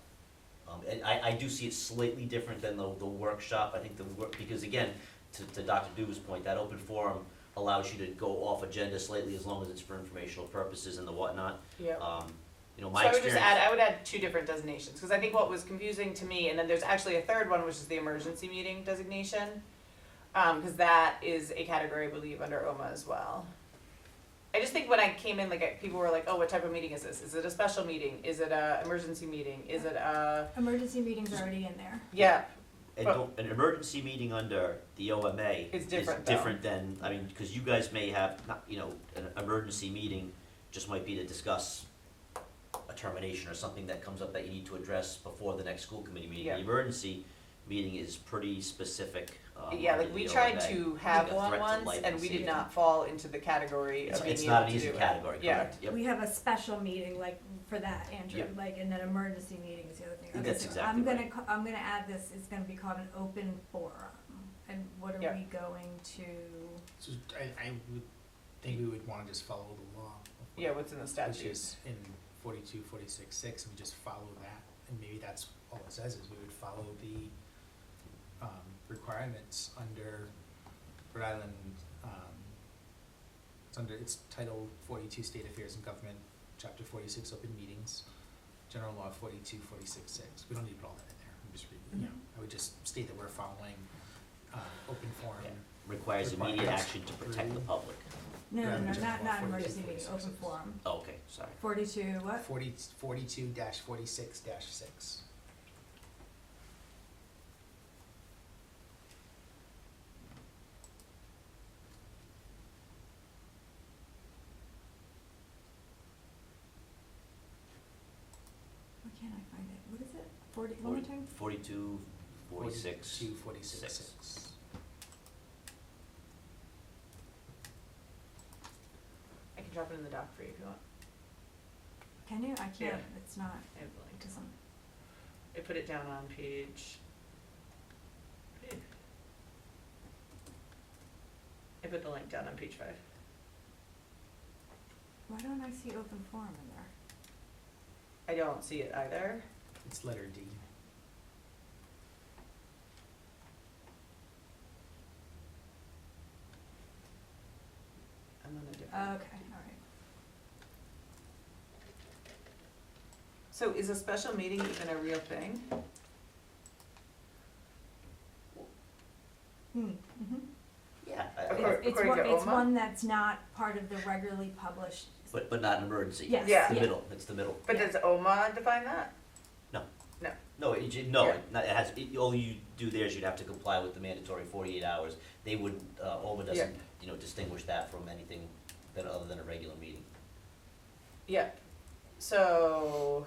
And I do see it slightly different than the workshop. I think because again, to Dr. Duba's point, that open forum allows you to go off agenda slightly as long as it's for informational purposes and the whatnot. Yeah. You know, So my I would just experience. add, I would add 2 different designations, because I think what was confusing to me, and then there's actually a third one, which is the emergency meeting designation. Because that is a category, I believe, under OMA as well. I just think when I came in, like, people were like, oh, what type of meeting is this? Is it a special meeting? Is it a emergency meeting? Is it a, Emergency meeting's already in there. yeah, And But- don't, an emergency meeting under the OMA It's is different, though. different than, I mean, because you guys may have, not, you know, an emergency meeting just might be to discuss a termination or something that comes up that you need to address before the next school committee meeting. Yeah. The emergency meeting is pretty specific, yeah, under like, we the tried OMA. to Like have a one threat to once, life and we did safety. not fall into the category It's, of being it's able not to an do easy it. category, Yeah. correct? Yep. We have a special meeting like for that, Andrew, Yep. like, and then emergency meeting is the other thing. Okay, That's so exactly I'm gonna, right. I'm gonna add this, it's gonna be called an open forum. And what are Yeah. we going to, So I would think we would wanna just follow the law. of Yeah, what's in the Which statute? is in 42, 46, 6, and we just follow that, and maybe that's all it says, is we would follow the, requirements under Rhode Island, it's titled 42 State Affairs and Government, Chapter 46 Open Meetings, General Law 42, 46, 6. We don't need to put all that in there, I'm just reading, I would just state that we're following, open forum. Yeah. Requires immediate Requirements action to protect the public. no, Yeah, no, just not 42, emergency meeting, 46. open forum. Oh, okay, sorry. 42, what? 42-46-6. Why can't I find it? What is it? 40, one more time? 42, 46, 42, 46, 6. 6. I can drop it in the doc for you if you want. Can you? I can't, Yeah. it's not, I have the it link. doesn't. I put it down on page. I put the link down on page 5. Why don't I see open forum in there? I don't see it either. It's letter D. I'm on a different. Okay, alright. So is a special meeting even a real thing? Mm-hmm. Yeah, According to It's OMA? one that's not part of the regularly published. but not an emergency. Yes, Yeah. It's the yeah. middle, it's the middle. But Yeah. does OMA define that? No, no, Yeah. it has, all you do there is you'd have to comply with the mandatory 48 hours. They would, OMA doesn't, you know, distinguish that from anything that, other than a regular meeting. Yeah. So.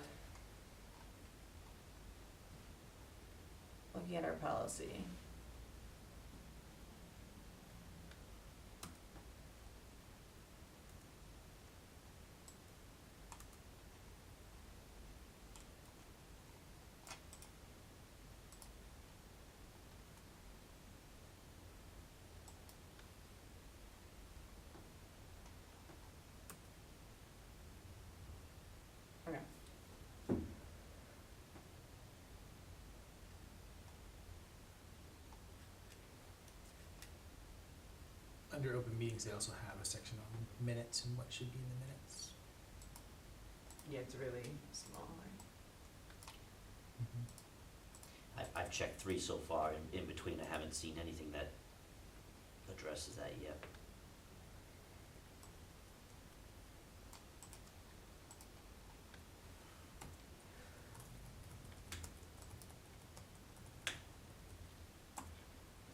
Looking at our policy. Okay. Under open meetings, they also have a section on minutes and what should be in the minutes. Yeah, it's really small. I've checked 3 so far, in between, I haven't seen anything that addresses that yet.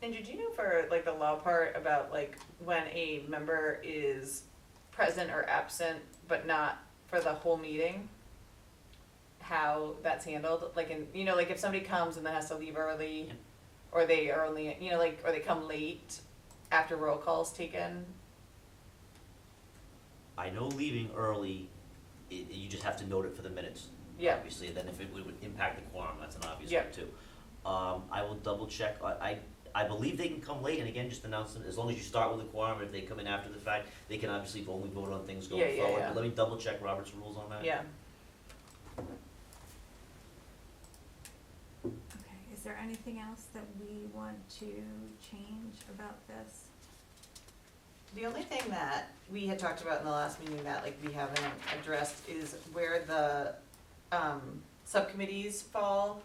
And did you know for like the law part about like when a member is present or absent but not for the whole meeting? How that's handled, like in, you know, like if somebody comes and then has to leave early, Yeah. or they are only, you know, like, or they come late after roll call's taken. I know leaving early, you just have to note it for the minutes. Yeah. Obviously, and then if it would impact the quorum, that's an obvious Yeah. one too. I will double check, I believe they can come late, and again, just announce them, as long as you start with a quorum, if they come in after the fact, they can obviously only vote on things Yeah, going yeah, forward, yeah. but let me double check Robert's rules on that. Yeah. Okay, is there anything else that we want to change about this? The only thing that we had talked about in the last meeting that like we haven't addressed is where the subcommittees fall.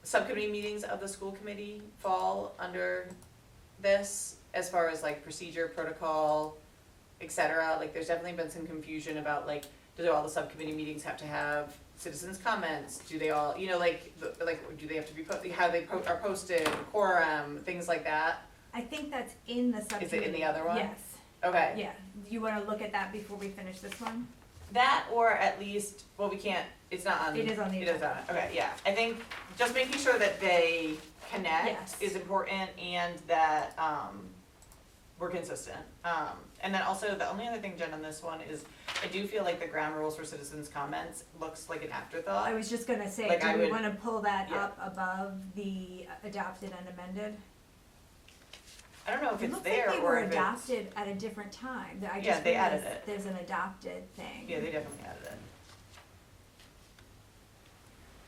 Subcommittee meetings of the school committee fall under this as far as like procedure, protocol, et cetera. Like there's definitely been some confusion about like, do all the subcommittee meetings have to have citizens' comments? Do they all, you know, like, do they have to be, how they are posted, quorum, things like that? I think that's in the subcommittee. Is it in the other one? Yes, Okay. yeah. You wanna look at that before we finish this one? That or at least, well, we can't, it's not on. It is on the It is agenda. on, okay, yeah. I think just making sure that they connect Yes. is important and that, we're consistent. And then also, the only other thing, Jen, on this one is, I do feel like the ground rules for citizens' comments looks like an afterthought. I was just gonna say, Like, do I we would- wanna pull that yeah. up above the adopted and amended? I don't know if It it's looks there like they or were if it's. adopted at a different time. I Yeah, just they added realized it. there's an adopted thing. Yeah, they definitely added it.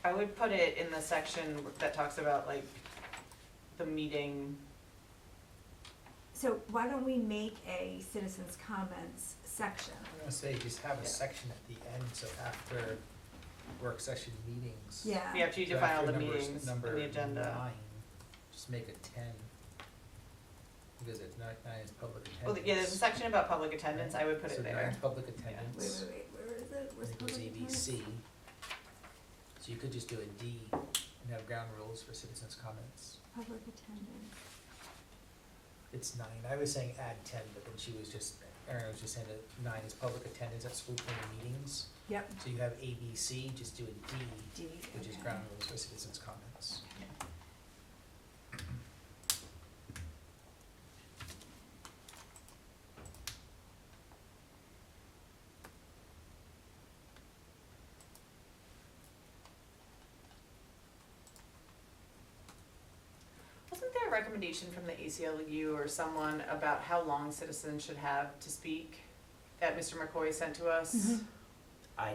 I would put it in the section that talks about like the meeting. So why don't we make a citizens' comments section? I'm gonna say, just have a Yeah. section at the end, so after work session meetings. Yeah. We have to So define all after the numbers- meetings in number the agenda. 9, just make it 10. Because it's nine is public Well, attendance. yeah, there's a section about public attendance, I would put So it there. 9 public Wait, attendance. where is it? I Where's think it was public attendance? ABC. So you could just do a D and have ground rules for citizens' comments. Public attendance. It's 9. I was saying add 10, but then Erin was just saying that 9 is public attendance at school committee meetings. Yep. So you have ABC, just do a D, D, which is okay. ground rules for citizens' comments. Wasn't there a recommendation from the ACLU or someone about how long citizens should have to speak that Mr. McCoy sent to us? Mhm.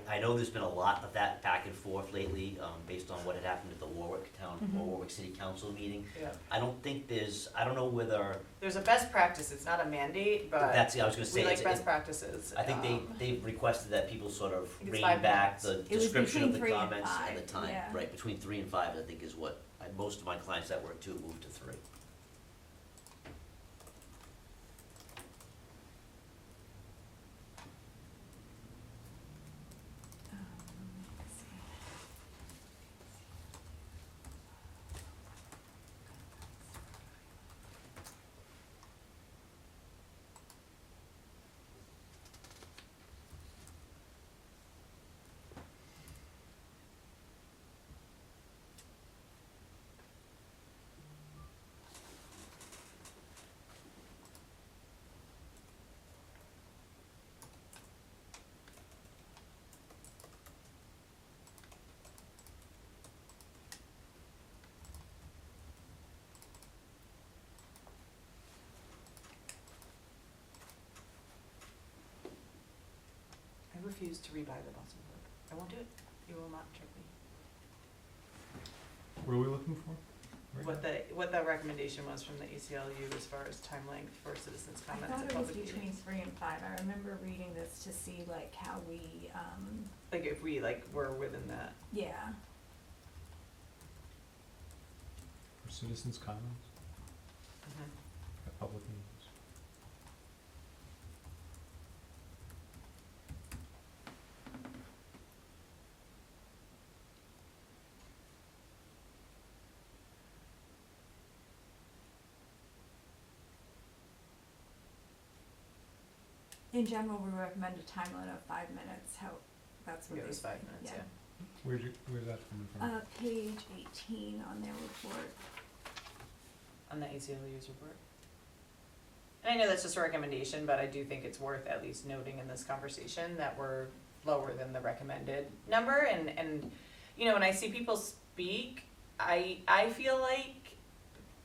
I know there's been a lot of that back and forth lately, based on what had happened at the Warwick Town, Mhm. or Warwick City Council meeting. Yeah, I don't think I don't know whether, there's a best practice, it's not a mandate, but I was gonna say, we like it's, best practices. I think they've requested that people sort of think it's rein 5 back minutes. the It was description of the between 3 and comments and the 5, time, yeah. right, between 3 and 5, I think is what, most of my clients that work 2 moved to 3. Let's see. I refuse to rebuy the Boston Globe. I won't do it. You will not trick me. What are we looking for? Right What the recommendation was from the ACLU as far as time length for citizens' I comments thought at it was public between meetings. 3 and 5. I remember reading this to see like how we, Like if we like were within that. yeah. For citizens' comments at public meetings. In general, we recommend a time limit of 5 minutes. That's what It they was say. 5 minutes, yeah. Where's that coming from? Page 18 on their report. On the ACLU's report. And I know that's just a recommendation, but I do think it's worth at least noting in this conversation that we're lower than the recommended number, and, you know, when I see people speak, I feel like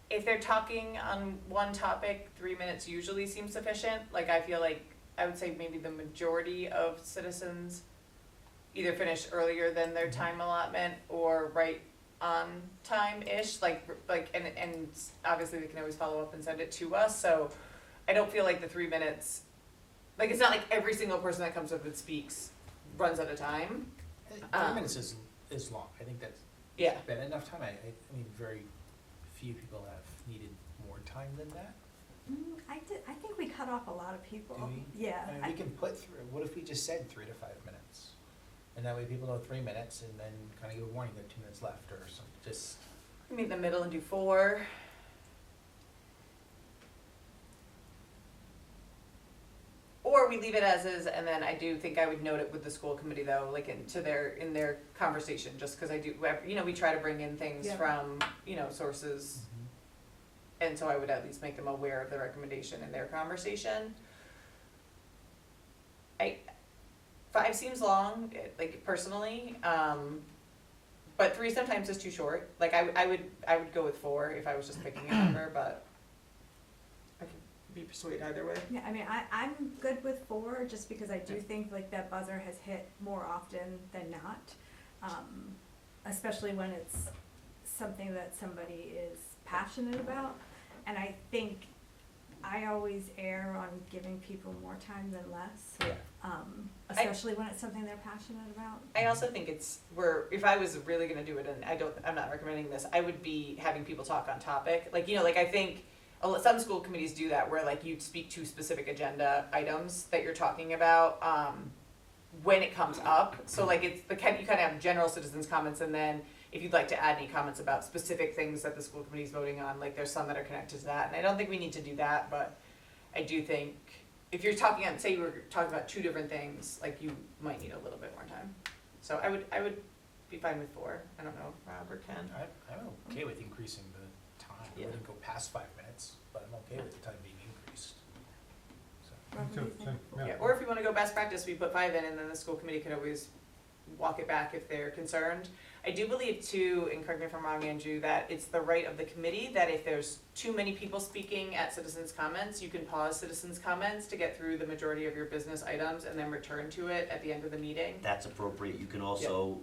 if they're talking on one topic, 3 minutes usually seems sufficient. Like, I feel like, I would say maybe the majority of citizens either finish earlier than their time allotment or right on time-ish, and obviously they can always follow up and send it to us, so I don't feel like the 3 minutes, like, it's not like every single person that comes up and speaks runs out of time. 3 minutes is long, I think that's Yeah. been enough time, I mean, very few people have needed more time than that. I think we cut off a lot of people. Do we? Yeah. I mean, we can put through, what if we just said 3 to 5 minutes? And that way people know 3 minutes and then kind of give a warning that 2 minutes left or something, just. Meet in the middle and do 4. Or we leave it as is, and then I do think I would note it with the school committee though, like in their conversation, just because I do, we try to bring in things Yeah. from, sources. And so I would at least make them aware of the recommendation in their conversation. 5 seems long, like personally, but 3 sometimes is too short. Like I would go with 4 if I was just picking a number, but I could be persuaded either way. Yeah, I mean, I'm good with 4, just because I do think like that buzzer has hit more often than not. Especially when it's something that somebody is passionate about. And I think I always err on giving people more time than less. Yeah. Especially when it's something they're passionate about. I also think if I was really gonna do it, and I'm not recommending this, I would be having people talk on topic. Like, I think some school committees do that where like you speak to specific agenda items that you're talking about, when it comes up. So like you kind of have general citizens comments, and then if you'd like to add any comments about specific things that the school committee is voting on, like there's some that are connected to that. And I don't think we need to do that, but I do think if you're talking on, say you were talking about 2 different things, like you might need a little bit more time. So I would be fine with 4. I don't know if Rob or Ken. I'm okay with increasing the time, I Yeah. wouldn't go past 5 minutes, but I'm okay with the time being increased. So. Rob, what do you think? Yeah, or if you wanna go best practice, we put 5 in, and then the school committee could always walk it back if they're concerned. I do believe too, and correct me if I'm wrong, Andrew, that it's the right of the committee that if there's too many people speaking at citizens' comments, you can pause citizens' comments to get through the majority of your business items and then return to it at the end of the meeting. That's appropriate. You can also,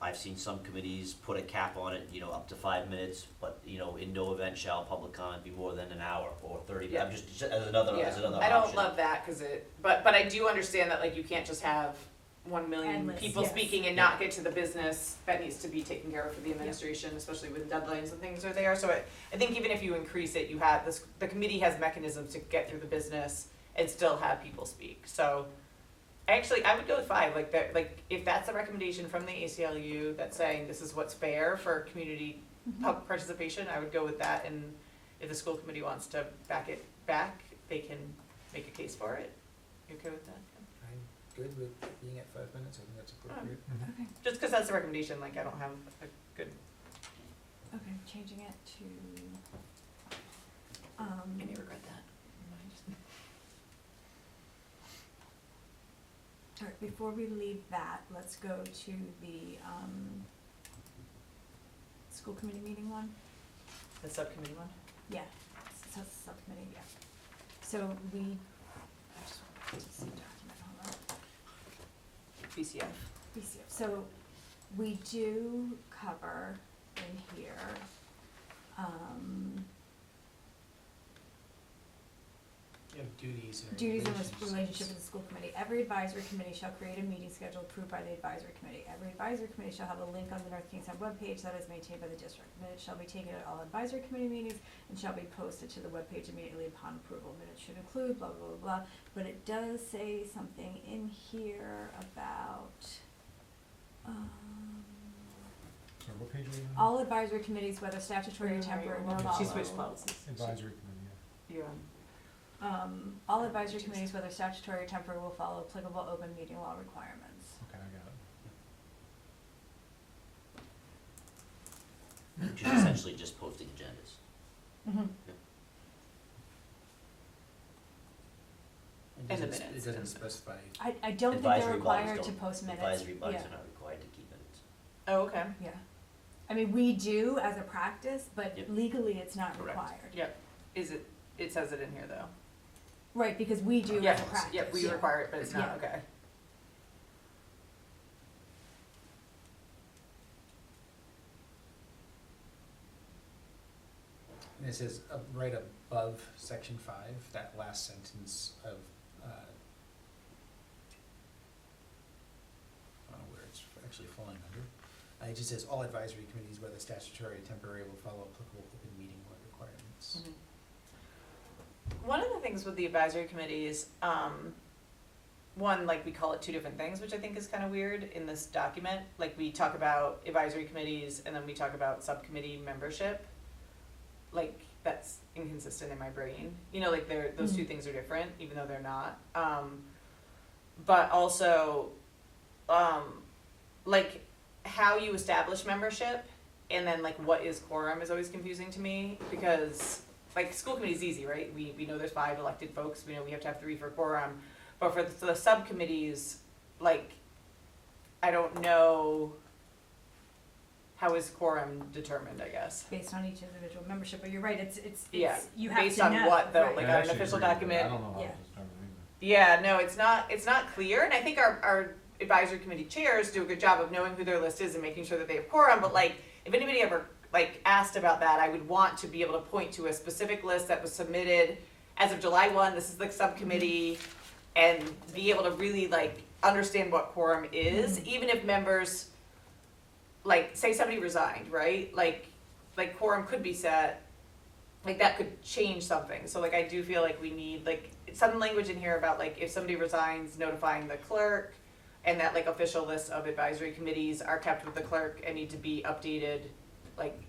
I've seen some committees put a cap on it, up to 5 minutes, but, in no event shall public comment be more than an hour or 30, Yeah. I'm just as another option. I don't love that, but I do understand that like you can't just have 1 million Endless, people yes. speaking and not get to the business that needs to be taken care of for the administration, especially when deadlines and things are there. So I think even if you increase it, you have the committee has mechanisms to get through the business and still have people speak. So I would go with 5. Like if that's the recommendation from the ACLU that's saying this is what's fair for community public participation, I would go with that. And if the school committee wants to back it back, they can make a case for it. You okay with that? I'm good with being at 5 minutes, I think that's appropriate. Okay, Just because that's the recommendation, like I don't have a good, okay, changing it to, I may regret that. all right, before we leave that, let's go to the, school committee meeting one. The subcommittee one? Yeah, so subcommittee, yeah. So we, I just want to see the document, hold on. BCF. BCF. So we do cover in here, You have duties and duties and relations. relationship with the school committee. Every advisory committee shall create a meeting schedule approved by the advisory committee. Every advisory committee shall have a link on the North Kingstown webpage that is maintained by the district. Minutes shall be taken at all advisory committee meetings and shall be posted to the webpage immediately upon approval. Minutes should include blah, blah, blah, blah. But it does say something in here about, So what page are we on? all advisory committees, whether statutory or temporary, will follow. She switched policies. Advisory committee, Yeah. All advisory committees, whether statutory or temporary, will follow applicable open meeting law requirements. okay, I got it. Which is essentially just posting agendas. Mm-hmm. It And the doesn't- minutes It doesn't and- specify, I don't think they're Advisory bodies required to don't- post minutes. Advisory bodies Yeah. are not required to keep minutes. Oh, okay. Yeah. I mean, we do as a practice, but Yep. legally it's not Correct. required. Yep. It says it in here though. Right, because we do Yeah, as a practice. yeah, we require it, but it's not, Yeah. okay. And it says, right above section 5, that last sentence of, I don't know where it's actually falling under. It just says, all advisory committees, whether statutory or temporary, will follow applicable open meeting law requirements. One of the things with the advisory committees, one, like, we call it two different things, which I think is kind of weird in this document. Like, we talk about advisory committees, and then we talk about subcommittee membership. Like, that's inconsistent in my brain. You know, like, those two things are different, even though they're not. But also, like, how you establish membership, and then, like, what is quorum is always confusing to me, because, like, school committee is easy, right? We know there's 5 elected folks, we know we have to have 3 for quorum. But for the subcommittees, like, I don't know how is quorum determined, I guess. Based on each individual membership, but you're right, it's, Yeah, you have to know. based on what though, right. like I an actually official agree with that. document. I don't know how Yeah. to determine either. Yeah, no, it's not clear, and I think our advisory committee chairs do a good job of knowing who their list is and making sure that they have quorum, but like, if anybody ever like asked about that, I would want to be able to point to a specific list that was submitted as of July 1, this is the subcommittee, and be able to really like understand what quorum is, even if members, like, say somebody resigned, right? Like quorum could be set, like that could change something. So like I do feel like we need like some language in here about like if somebody resigns, notifying the clerk, and that like official list of advisory committees are kept with the clerk and need to be updated like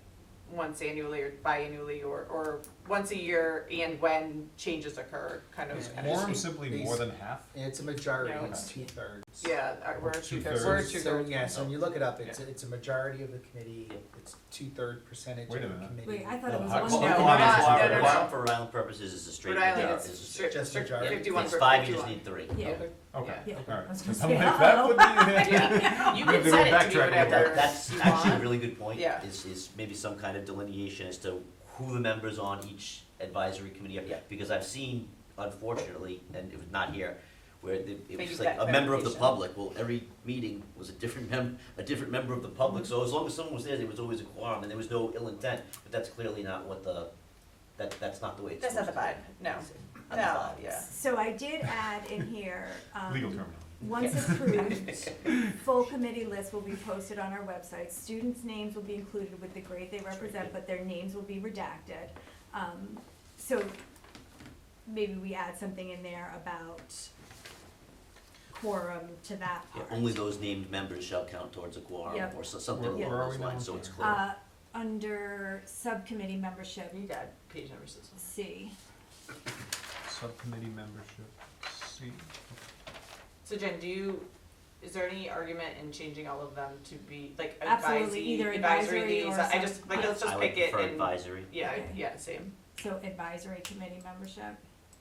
once annually or biannually or once a year, and when changes occur, kind of. Is kind of quorum just- simply more than half? It's a majority, No. it's 2/3. Yeah, we're Two-thirds. we're So, two-thirds. yeah, so when you look it up, it's a majority of the committee, it's 2/3 percentage of Wait a the minute. committee. Wait, I thought it was How- one. well, No, how we're long is not- quorum? no, no, no. Quorum for Rhode Island purposes is a straight Rhode Island majority. is strict, Just strict majority? 51 It's for 5, you 51. just need 3. Yeah. Okay. Okay, Yeah. Yeah. alright. I was gonna 'Cause I'm say, like, that uh-oh. would be. Yeah, you We have can to set it to backtrack be a little whatever bit. But that's you actually a want. really good point, Yeah. is maybe some kind of delineation as to who the members on each advisory committee are. Yeah. Because I've seen, unfortunately, and it was not here, where it They was use like that a member of the clarification. public, well, every meeting was a different member of the public, so as long as someone was there was always a quorum, and there was no ill intent, but that's clearly not what that's not the way it's That's not the supposed vibe, no. to be. Not the No, vibe. yeah. So I did add in here, Legal terminology. once approved, full committee list will be posted on our website. Students' names will be included with the grade they represent, but their names will be redacted. So maybe we add something in there about quorum to that Yeah, part. only those named members shall count towards a quorum, Yep. or something Where along are those we now? lines, so it's clear. Under subcommittee membership, You got page number 6. C. Subcommittee membership, C. So Jen, is there any argument in changing all of them to be like Absolutely, either advisory or liaison? I just, like, let's just I would pick it prefer and, advisory. yeah, Okay. yeah, same. So advisory committee membership.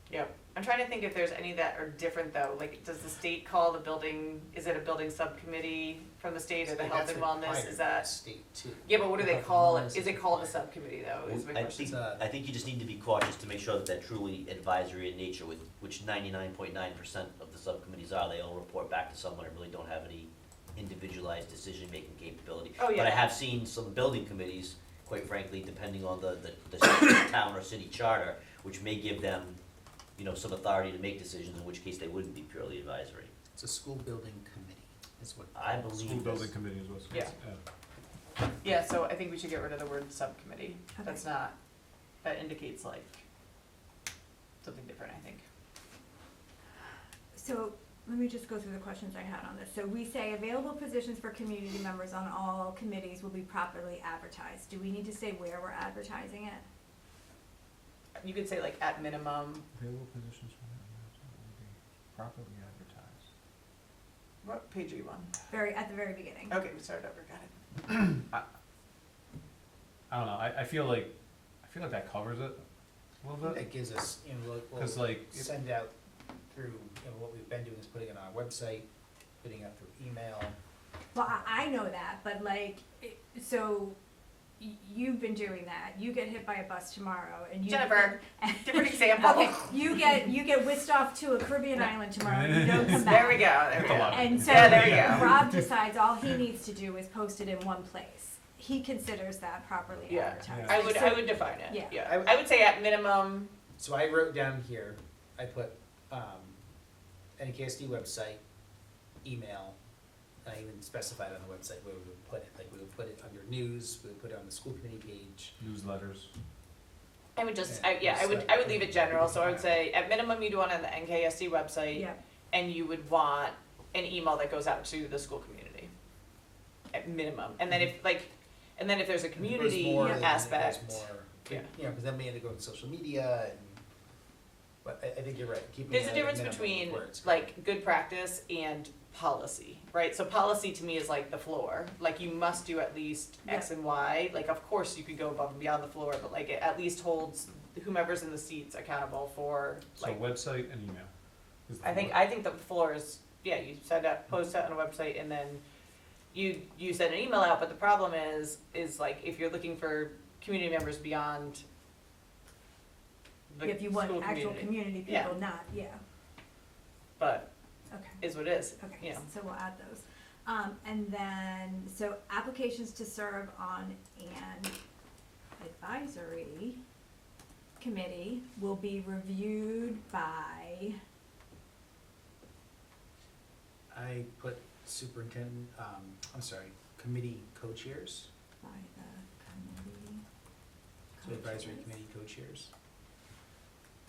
Yep. I'm trying to think if there's any that are different though, like, does the state call the building, is it a building subcommittee from the state or the health and wellness, is that? State too. Yeah, but what do they Health and call it, wellness is it called a required. subcommittee though, is my I question. think, I think you just need to be cautious to make sure that they're truly advisory in nature, with which 99.9% of the subcommittees are. They all report back to someone and really don't have any individualized decision-making capability. Oh, yeah. But I have seen some building committees, quite frankly, depending on the town or city charter, which may give them, you know, some authority to make decisions, in which case they wouldn't be purely advisory. It's a school building committee, is what. I believe School building this- committee is what's. Yeah. Yeah, so I think we should get rid of the word subcommittee. That's Okay. not, that indicates like something different, I think. So let me just go through the questions I had on this. So we say available positions for community members on all committees will be properly advertised. Do we need to say where we're advertising it? You could say like at minimum, Available positions for members will be properly advertised. what page are you on? At the very beginning. Okay, we started over, got it. I don't know, I feel like that covers it a little bit, That gives us, you know, cause we'll like, send out through, you know, what we've been doing is putting it on our website, putting it out through email. Well, I know that, but like, so you've been doing that. You get hit by a bus tomorrow and you. Jennifer, different example. Okay, you get whisked off to a Caribbean island tomorrow and you don't come back. There we go, there we That's a go. lot. And so Yeah, there we go. Rob decides all he needs to do is post it in one place. he considers that properly Yeah. advertised. I So- would define it, Yeah. yeah. I would say at minimum, So I wrote down here, I put, NKSD website, email, and I even specified on the website where we would put it, like we would put it under news, we would put it on the school committee page. Newsletters. I would just, Yeah, I would leave it general, so I would say at minimum you'd want it on the NKSD website. Yeah, And you would want an email that goes out to the school community, at minimum. And then if there's a community There's more, then aspect, there's more, yeah. you know, cause then we had to go to social media and, but I think you're right, keeping it There's a at difference minimum between where it's like good practice and policy, right? So policy to me is like the floor, like you must do at least X Yeah. and Y. Like of course you could go above and beyond the floor, but like it at least holds whomever's in the seats accountable for So like, website and email. is the I think the floor is, yeah, you set up, post it on a website and then you send an email out, but the problem is like if you're looking for community members beyond the if you want school actual community Yeah. people, not, yeah, but okay. is what it is, you Okay, know. so we'll add those. And then, so applications to serve on an advisory committee will be reviewed by, I put superintendent, committee co-chairs, by the committee. so advisory co-chairs. committee co-chairs.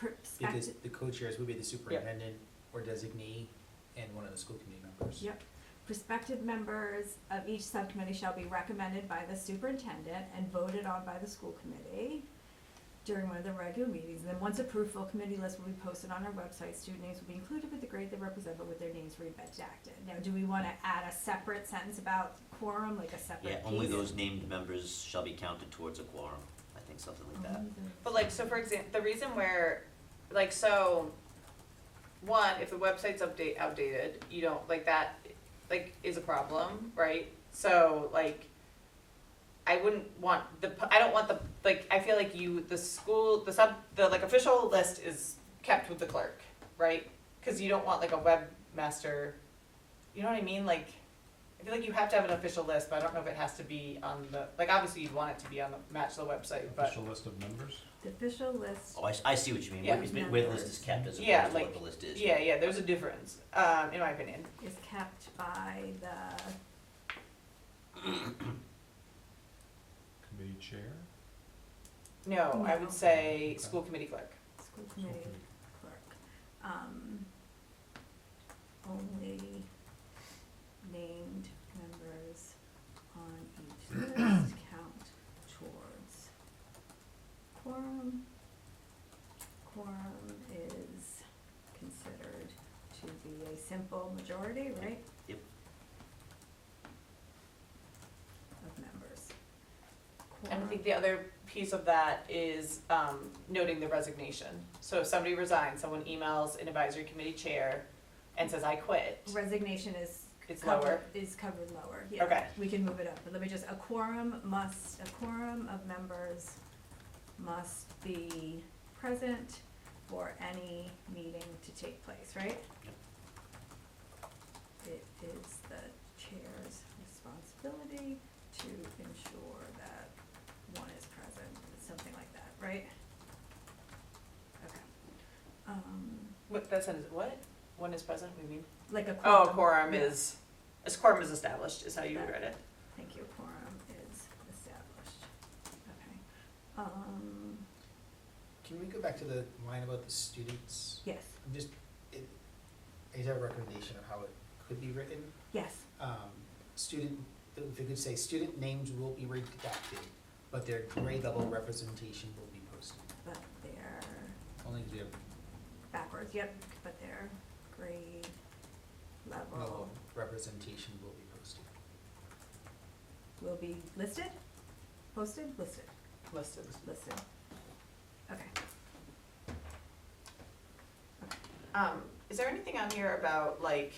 Because Perspective, the co-chairs would be the superintendent or designee and one of the school committee members. yep. Prospective members of each subcommittee shall be recommended by the superintendent and voted on by the school committee during one of the regular meetings. And then once approved, full committee list will be posted on our website. Student names will be included with the grade they represent, but with their names redacted. Now, do we wanna add a separate sentence about quorum, like a separate Yeah, piece? only those named members shall be counted towards a quorum, I think something like that. But like, so for example, the reason where, like, so, one, if the website's outdated, you don't, like, that, like, is a problem, right? So, like, I wouldn't want I don't want like, I feel like the official list is kept with the clerk, right? Cause you don't want like a webmaster, you know what I mean? Like, I feel like you have to have an official list, but I don't know if it has to be on like, obviously you'd want it to be on match the website, but. Official list of members. The official list, Oh, I see what you mean, Yeah. where the list is kept as Yeah, opposed to like, what the list is. Yeah, there's a difference, in my opinion. is kept by the, Committee chair. No, I No. would say Okay. school committee clerk. school committee clerk. Only named members on each list count towards quorum. Quorum is considered to be a simple majority, right? Yep. Of members. And I Quorum. think the other piece of that is noting the resignation. So if somebody resigns, someone emails an advisory committee chair and says, I quit. Resignation is It's covered, lower. is covered lower, yeah. Okay. We can move it up, but let me just, a quorum of members must be present for any meeting to take place, right? Yep. It is the chair's responsibility to ensure that one is present, something like that, right? Okay. What, that sentence, what? One is present, what do you mean? Like a Oh, quorum. quorum Yeah. a quorum is established, is how you read it. Thank you, quorum is established. Okay. Can we go back to the line about the students? Yes, I'm just, I just have a recommendation of how it could be written. yes, Student, if it could say, student names will be redacted, but their grade level representation will be posted. but they're Only because we have backwards, yep, but their grade level level representation will be posted. will be listed, posted, listed, Listed. listed. Okay. Is there anything on here about like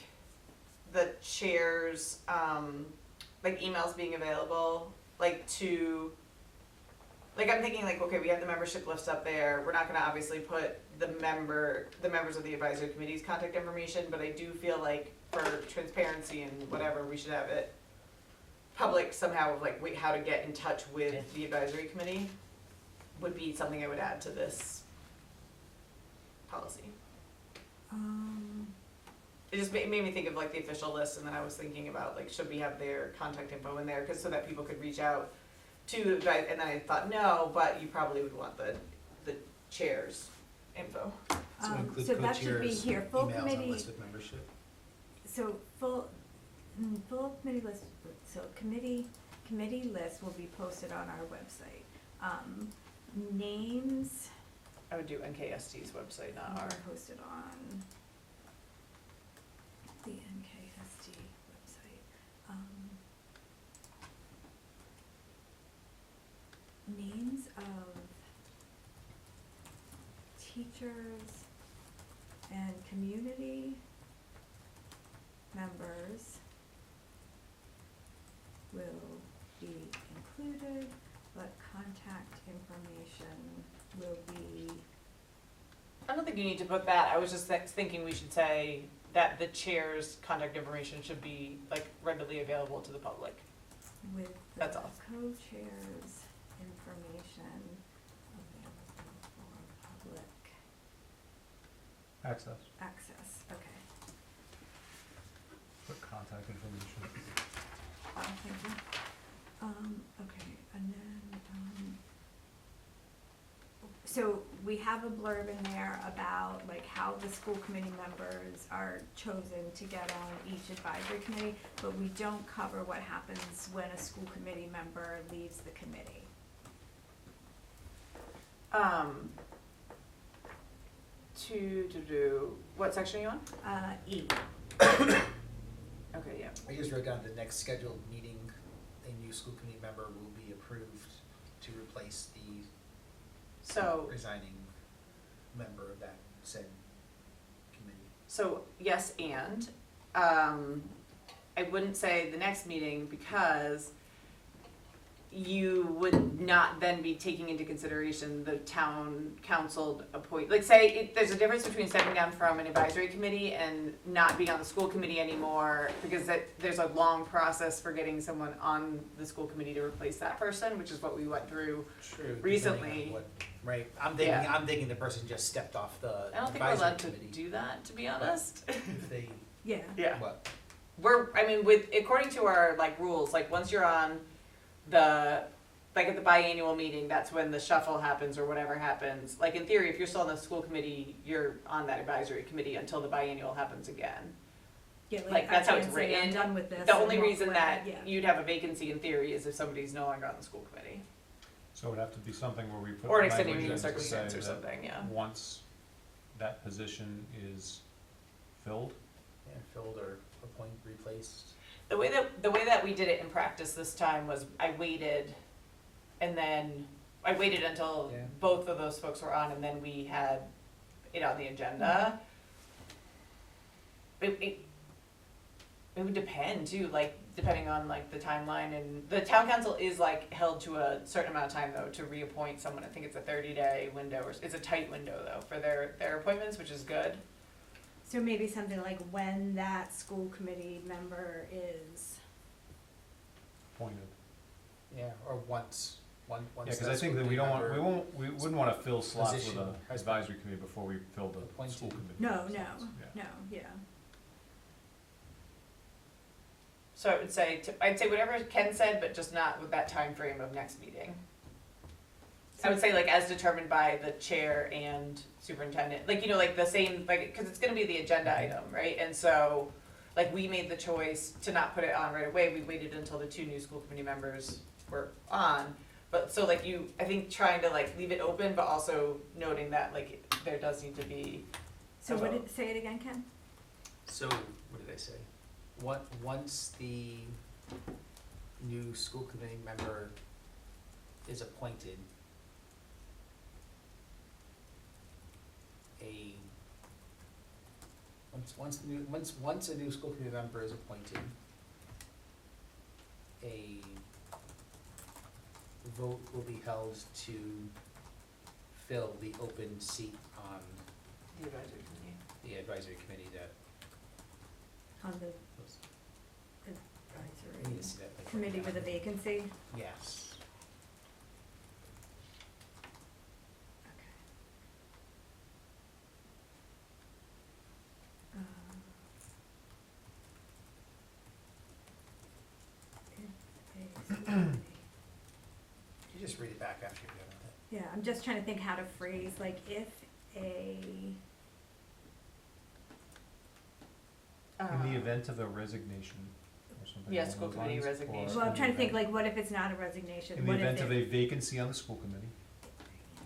the chairs, like emails being available, like to, like I'm thinking like, okay, we have the membership list up there, we're not gonna obviously put the members of the advisory committee's contact information, but I do feel like for transparency and whatever, we should have it public somehow of like, wait, how to get in touch with the advisory committee would be something I would add to this policy. It just made me think of like the official list, and then I was thinking about like, should we have their contact info in there, cause so that people could reach out to advise, and then I thought, no, but you probably would want the chair's info. So include So that should be co-chairs' here, full emails on committee, list of membership. so full committee list, so committee list will be posted on our website. Names I would do NKSD's website, not are our. posted on the NKSD website. Names of teachers and community members will be included, but contact information will be, I don't think you need to put that, I was just thinking we should say that the chair's contact information should be like readily available to the public. with the That's all. co-chairs information available for public Access, access, okay. put contact information. Oh, thank you. Okay, and then, so we have a blurb in there about like how the school committee members are chosen to get on each advisory committee, but we don't cover what happens when a school committee member leaves the committee. What section are you on? E. Okay, yeah. I just wrote down the next scheduled meeting, a new school committee member will be approved to replace the So, resigning member of that said committee. so yes, and, I wouldn't say the next meeting because you would not then be taking into consideration the town council like say, there's a difference between stepping down from an advisory committee and not being on the school committee anymore, because there's a long process for getting someone on the school committee to replace that person, which is what we went through. True. Recently. Right, Yeah. I'm thinking the person just stepped off the I don't think we're advisory allowed to committee. do that, to be honest. If they, Yeah. Yeah. what, According to our like rules, like once you're on at the biannual meeting, that's when the shuffle happens or whatever happens. Like in theory, if you're still on the school committee, you're on that advisory committee until the biannual happens again. Yeah, Like, I that's how it's can't say I'm written. done with this. The and only walk reason away. that Yeah. you'd have a vacancy in theory is if somebody's no longer on the school committee. So it would have to be something where we put Or an language extenuating in to say circumstance or that something, yeah. once that position is filled, yeah, filled or replaced? The way that we did it in practice this time was I waited until Yeah. both of those folks were on, and then we had it on the agenda. It would depend too, like depending on like the timeline, and the town council is like held to a certain amount of time though to reappoint someone. I think it's a 30-day window, or it's a tight window though for their appointments, which is good. So maybe something like when that school committee member is, appointed. Yeah, or once Yeah, that cause I think school that we don't want, member- we wouldn't wanna fill slots with Position a has been advisory committee before we fill the appointed. school committee. no, slots. Yeah. yeah. So I would say I'd say whatever Ken said, but just not with that time frame of next meeting. I would say like as determined by the chair and superintendent, like, like the same, like, cause it's gonna be the agenda item, right? And so, like, we made the choice to not put it on right away, we waited until the 2 new school committee members were on. But, so like I think trying to like leave it open, but also noting that like there does need to be. So a what vote. say it again, Ken? So, what did I say? Once the new school committee member is appointed, once a new school committee member is appointed, a vote will be held to fill the open seat on The advisory committee. the advisory committee that On the was, I need to advisory. see that, like, committee with a vacancy? Yes. Okay. Um, if a school committee- You just read it back after you're done with it. Yeah, I'm just trying to think how to phrase, like, if a, In the event of a resignation or something Yeah, along school those committee lines, or resignation. well, I'm in trying to the think, event- like, what if it's not a resignation? In the What if event of it- a vacancy on the school committee,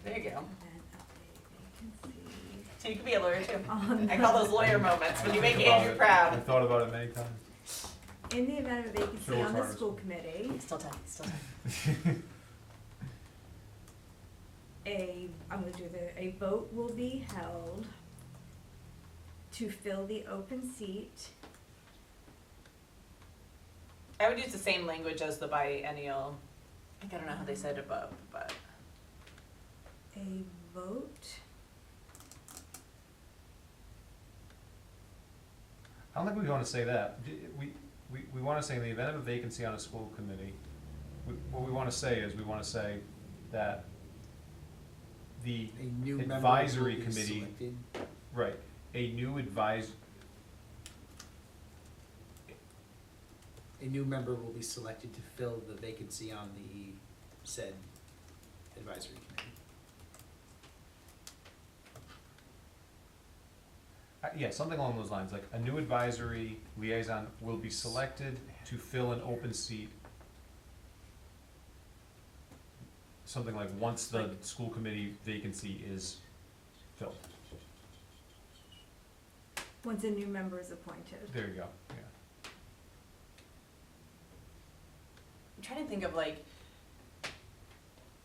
There you go. Event of a vacancy So you could be a lawyer too. on I call those lawyer moments when you make Think about Andrew it. proud. I've thought about it many times. In the event of a vacancy Sure, on the Forrest. school committee, Still time, still time. I'm gonna do a vote will be held to fill the open seat. I would use the same language as the biennial. I don't know how they said above, but A vote, I don't think we wanna say that. We wanna say in the event of a vacancy on a school committee, what we wanna say is, we wanna say that the A new member advisory will be committee, selected. right, a new A new member will be selected to fill the vacancy on the said advisory committee. Yeah, something along those lines, like a new advisory liaison will be selected to fill an open seat. Something like once the school committee vacancy is filled. once a new member is appointed. There you go, yeah. I'm trying to think of like,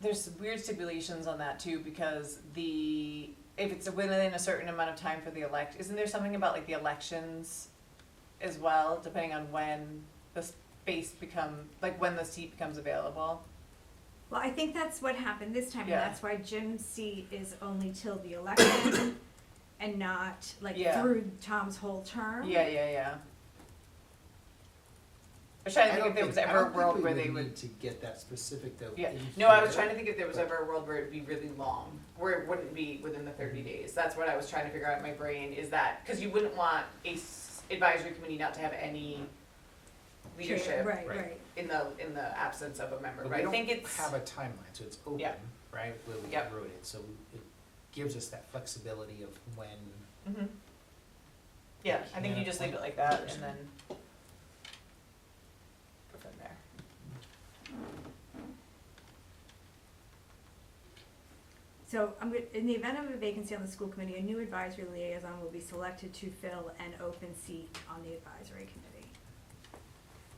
there's weird stipulations on that too, because if it's within a certain amount of time for the isn't there something about like the elections as well, depending on when the space when the seat becomes available? Well, I think that's what happened this time, and Yeah. that's why Jim's seat is only till the election and not like Yeah. through Tom's whole term. Yeah. I was trying to think if there was ever a world where they would. need to get that specific though. Yeah, in no, I was here. trying to think if there was ever a world where it'd be really long, where it wouldn't be within the 30 days. That's what I was trying to figure out in my brain, is that, because you wouldn't want advisory committee not to have any leadership Right, Right. right. in the absence of a member, But but we I think don't it's, have a timeline, so it's open, Yeah. right, where we Yep. wrote it, so it gives us that flexibility of when. Mhm. Yeah, I think you just leave it like that and then go from there. So in the event of a vacancy on the school committee, a new advisory liaison will be selected to fill an open seat on the advisory committee.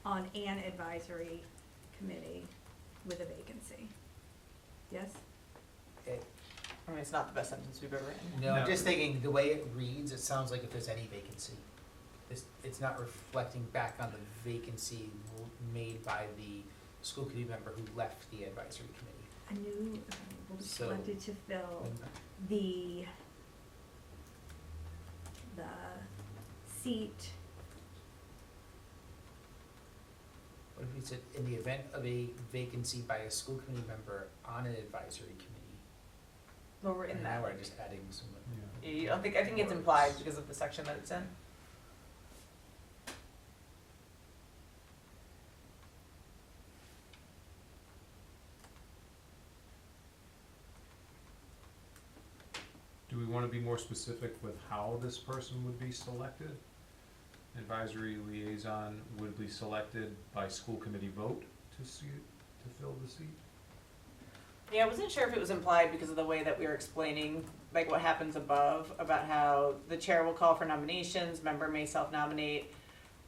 On an advisory committee with a vacancy. Yes? I mean, it's not the best sentence we've ever written. No, I'm No. just thinking, the way it reads, it sounds like if there's any vacancy. It's not reflecting back on the vacancy made by the school committee member who left the advisory committee. A new, will be So- selected to fill When- the seat, What if we said, in the event of a vacancy by a school committee member on an advisory committee? Well, we're in And that. now we're just adding some. Yeah. You don't think, I think it's implied because of the section that it's in. Do we wanna be more specific with how this person would be selected? Advisory liaison would be selected by school committee vote to fill the seat? Yeah, I wasn't sure if it was implied because of the way that we were explaining, like what happens above, about how the chair will call for nominations, member may self-nominate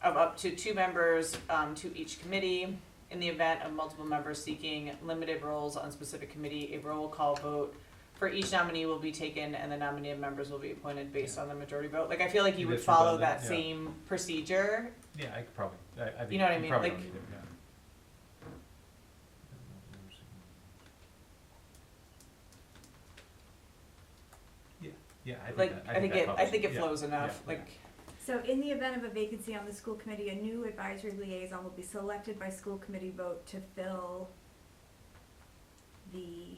of up to 2 members to each committee. In the event of multiple members seeking limited roles on specific committee, a roll call vote for each nominee will be taken and the nominated members will be appointed based on the majority vote. Like, I feel like you would That's follow that redundant, yeah. same procedure. Yeah, I could probably, I think You know what I you mean, probably like- don't need it, yeah. Yeah, I think Like, that, I think it covers flows Yeah, enough, yeah. like, So in the event of a vacancy on the school committee, a new advisory liaison will be selected by school committee vote to fill the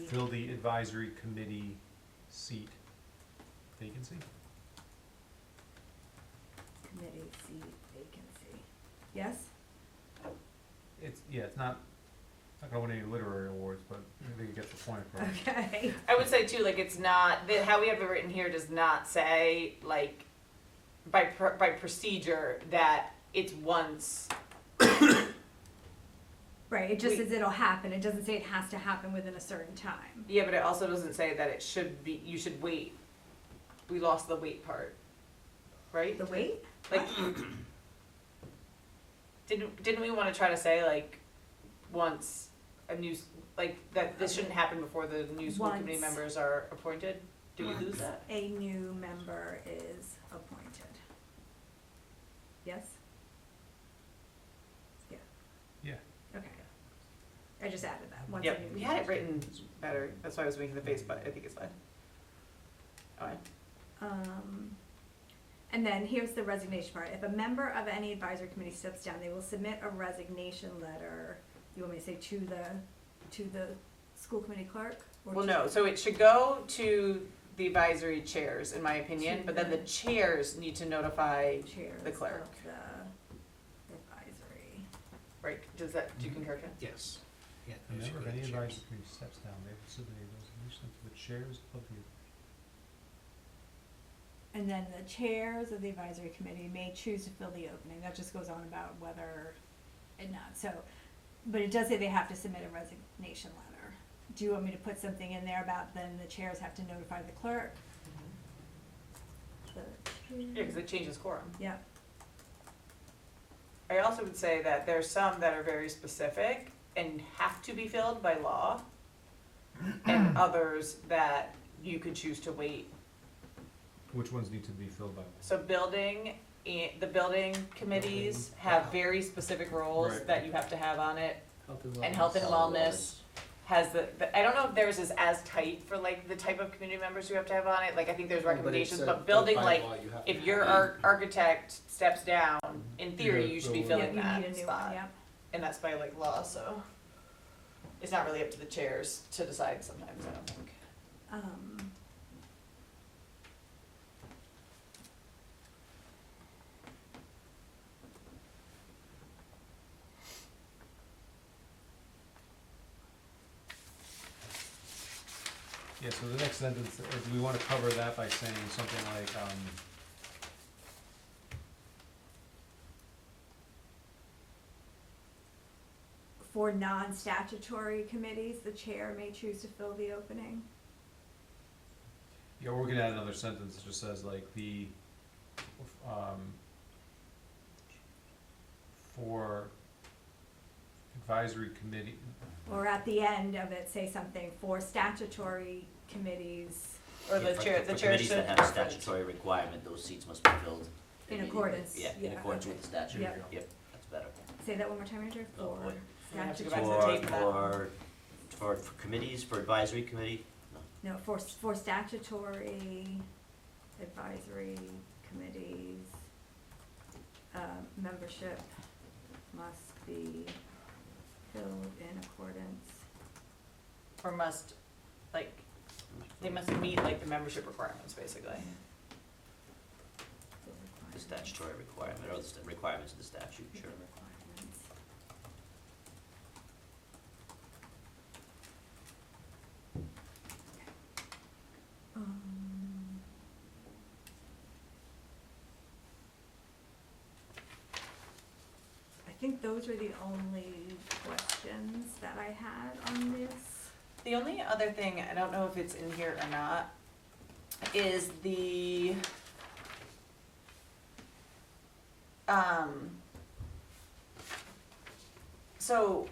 Fill the advisory committee seat vacancy? committee seat vacancy. Yes? It's not gonna win any literary awards, but I think you get the point, right? Okay. I would say too, like, it's not, how we have it written here does not say, like, by procedure, that it's once, Right, it just We- says it'll happen, it doesn't say it has to happen within a certain time. yeah, but it also doesn't say that it should be, you should wait. We lost the wait part, right? The wait? Like, didn't we wanna try to say, like, once a new, like, that this shouldn't happen before the new school committee Once. members are appointed? Did we lose that? A new member is appointed. Yes? Yeah, Yeah. okay. I just added that, once a Yep, new. we had it written better, that's why I was making the face, but I think it's fine. Alright. And then here's the resignation part. If a member of any advisory committee steps down, they will submit a resignation letter, you want me to say to the school committee clerk? Or Well, to- no, so it should go to the advisory chairs, in my opinion, To but then the the- chairs need to notify, Chairs the clerk. of the advisory. right, do you concur, Ken? Yes. Yeah. A it should member of go to any the chairs. advisory committee steps down, they will submit a resolution to the chairs of the. And then the chairs of the advisory committee may choose to fill the opening, that just goes on about whether and not, so, but it does say they have to submit a resignation letter. Do you want me to put something in there about then the chairs have to notify the clerk? Yeah, cause it changes quorum. Yeah, I also would say that there's some that are very specific and have to be filled by law, and others that you could choose to wait. Which ones need to be filled by? So the building committees have very specific roles Right. that you have to have on it, Health and and health and Health and wellness has I don't know if theirs is as tight for like the type of community members you have to have on it, like I think there's recommendations, but building, like, if your architect steps down, in theory, you should be yeah, filling you that need a new one, spot, yeah. and that's by like law, so. It's not really up to the chairs to decide sometimes, I don't think. Yeah, so the next sentence, do we wanna cover that by saying something like, For non-statutory committees, the chair may choose to fill the opening. yeah, we're gonna add another sentence that just says like for advisory committee, Or at the end of it, say something, for statutory committees Or the Yeah, for- chair, for the chair committees should that have preference. statutory requirement, those seats must be filled. in immediately. accordance. Yeah, in accordance with the statute, Yep. yep, that's better. Say that one more time, Andrew, Oh, for boy. I'm gonna have to go back statutory. to the tape for that. For committees, for advisory committee, No, for statutory advisory committees, membership must be filled in accordance. Or must, like, they must meet like the membership requirements, basically. the statutory requirement, or the requirements of the statute, with the sure. requirements. I think those are the only questions that I had on this. The only other thing, I don't know if it's in here or not, is the, so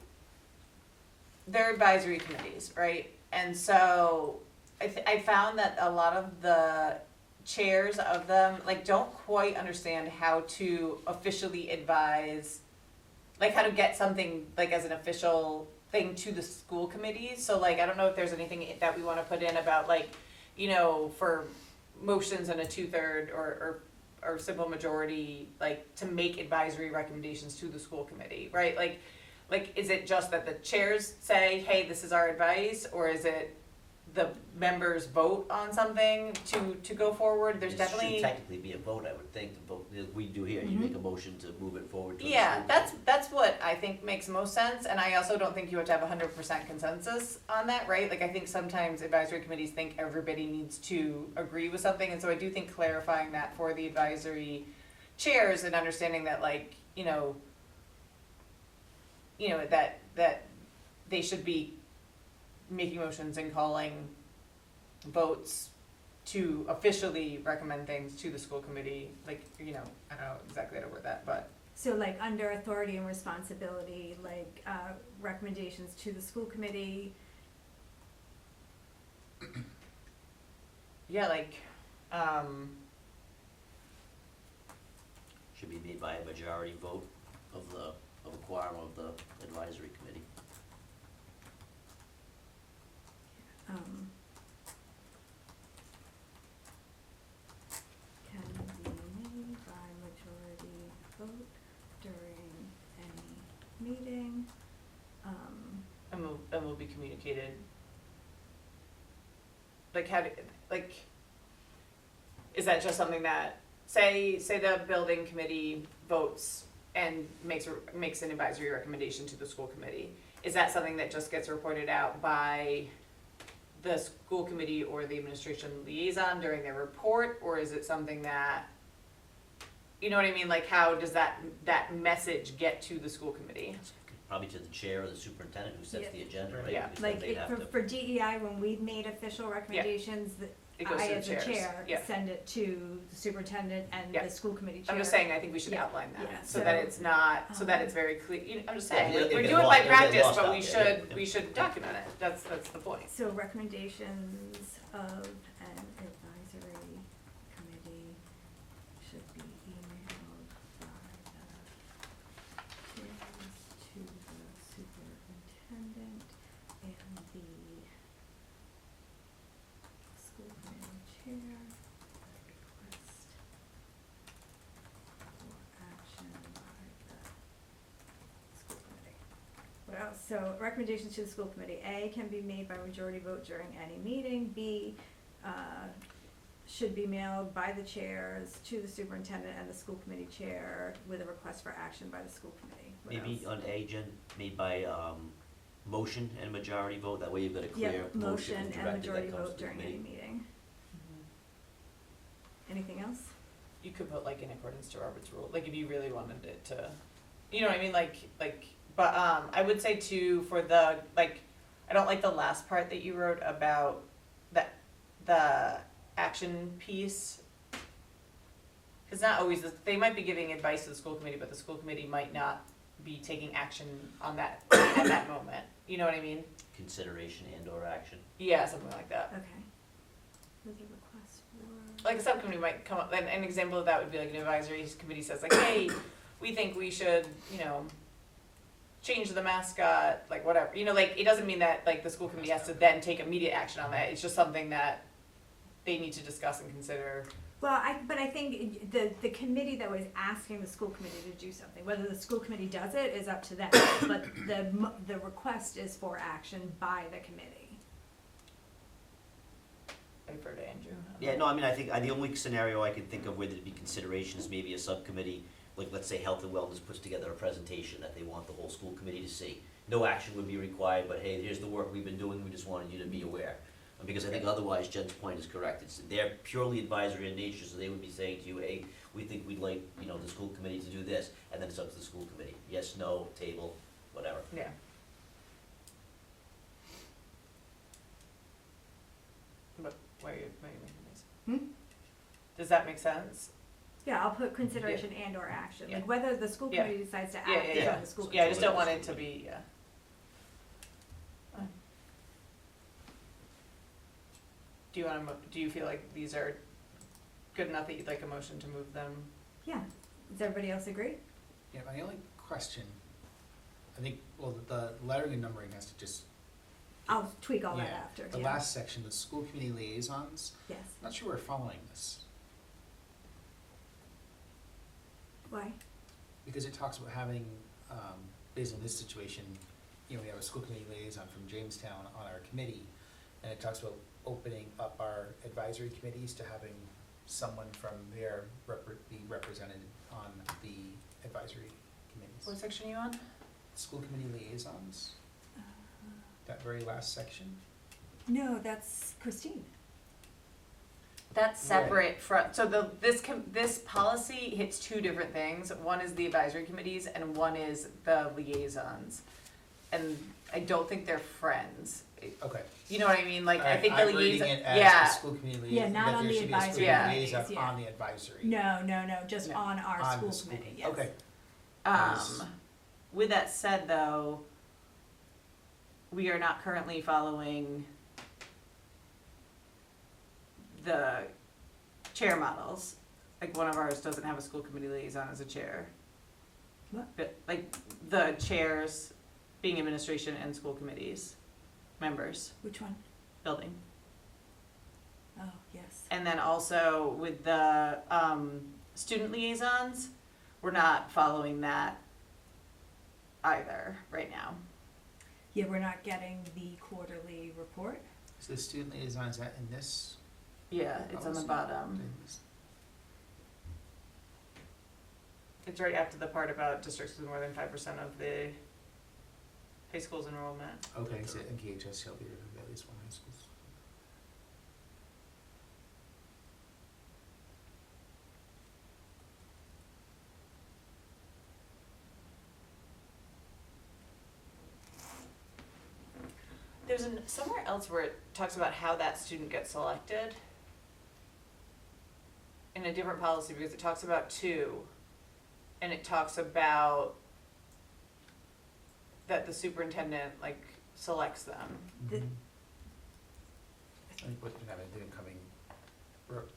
they're advisory committees, right? And so I found that a lot of the chairs of them, like, don't quite understand how to officially advise, like how to get something like as an official thing to the school committees. So like, I don't know if there's anything that we wanna put in about like, you know, for motions and a 2/3 or or simple majority, like, to make advisory recommendations to the school committee, right? Like, is it just that the chairs say, hey, this is our advice, or is it the members vote on something to go forward? There's It definitely. should technically be a vote, I would think, the vote, as we do here, you Mhm. make a motion to move it forward to the Yeah, school. that's what I think makes most sense, and I also don't think you have to have 100% consensus on that, right? Like, I think sometimes advisory committees think everybody needs to agree with something, and so I do think clarifying that for the advisory chairs and understanding that, like, that they should be making motions and calling votes to officially recommend things to the school committee, like, I don't know exactly how to word that, but. So like under authority and responsibility, like recommendations to the school committee. Yeah, like, Should be made by a majority vote of a quorum of the advisory committee. Can be made by majority vote during any meeting. and will be communicated. Like, how do, like, is that just something that, say the building committee votes and makes an advisory recommendation to the school committee? Is that something that just gets reported out by the school committee or the administration liaison during their report, or is it something that, you know what I mean, like, how does that message get to the school committee? Probably to the chair or the superintendent who sets Yeah. the agenda, right? Yeah. Because then Like they'd have to. for DEI, when we've made official recommendations, that It goes I to the as the chairs. chair Yeah. send it to the superintendent and Yeah. the school committee chair. I'm just saying, I think we should Yeah. outline that, Yeah. so that So, it's not, so that it's very clear, I'm just saying, Yeah, we're it'll get doing lost- by it'll get practice, lost but out we there, should, yeah. we should document it, that's the point. So recommendations of an advisory committee should be emailed by the chairs to the superintendent and the school committee chair. Request for action by the school committee. What else? So recommendations to the school committee. A, can be made by majority vote during any meeting. B, should be mailed by the chairs to the superintendent and the school committee chair with a request for action by the school committee. What Maybe else? on A, Jen, made by, motion and majority vote, that way you've got a clear Yep, motion motion and and directive majority that comes vote to the during any committee. meeting. Anything else? You could put like in accordance to Robert's rule, like if you really wanted it to, you know what I mean, like, but, I would say too, for the, like, I don't like the last part that you wrote about the action piece. Cause not always, they might be giving advice to the school committee, but the school committee might not be taking action on that, at that moment, you know what I mean? Consideration and or action. Yeah, something like that. Okay. With a request for. Like a subcommittee might come up, and an example of that would be like an advisory committee says like, hey, we think we should, change the mascot, like whatever, like, it doesn't mean that like the school committee has to then take immediate action on that, it's just something that they need to discuss and consider. Well, I think the committee that was asking the school committee to do something, whether the school committee does it is up to them, but the request is for action by the committee. I defer to Andrew. Yeah, no, I mean, I think, the only scenario I can think of where there'd be consideration is maybe a subcommittee, like, let's say Health and Wellness puts together a presentation that they want the whole school committee to see. No action would be required, but hey, here's the work we've been doing, we just wanted you to be aware. Because I think otherwise Jen's point is correct, they're purely advisory in nature, so they would be saying to you, hey, we think we'd like, the school committee to do this, and then it's up to the school committee, yes, no, table, whatever. Yeah. But why are you making this? Hmm? Does that make sense? Yeah, I'll put consideration and or action, like Yeah. whether the school Yeah. committee decides to act, Yeah, is yeah. on the school Yeah, I committee. just don't want it to be, yeah. Do you feel like these are good enough that you'd like a motion to move them? Yeah, does everybody else agree? Yeah, my only question, I think, well, the lettering and numbering has to just. I'll tweak all that Yeah, after, The yeah. last section, the school committee liaisons, Yes. I'm not sure we're following this. Why? Because it talks about having, based on this situation, you know, we have a school committee liaison from Jamestown on our committee, and it talks about opening up our advisory committees to having someone from there be represented on the advisory committees. What section are you on? School committee liaisons, Uh, that very last section. No, that's Christine. That's separate from, so this policy hits two different things. One is the advisory committees and one is the liaisons. And I don't think they're friends. Okay. You know what I mean? Like, I Alright, think the I'm reading liaison, it as yeah. the school committee liaison, Yeah, not that on there the should be a school advisory committee committees, liaison yeah. on the advisory. No, just No. on our On school the school committee, committee. yes. Okay. Um, with that said though, we are not currently following the chair models. Like one of ours doesn't have a school committee liaison as a chair. What? But like the chairs being administration and school committees, members, Which one? building. Oh, yes. And then also with the student liaisons, we're not following that either right now. Yeah, we're not getting the quarterly report. So the student liaison, is that in this? Yeah, it's on the policy? bottom. It's right after the part about districts with more than 5% of the high school's enrollment. Okay, so NKHS shall be reviewed by at least one high schools. There's somewhere else where it talks about how that student gets selected in a different policy because it talks about two and it talks about that the superintendent like selects them. The- I think what, they're coming,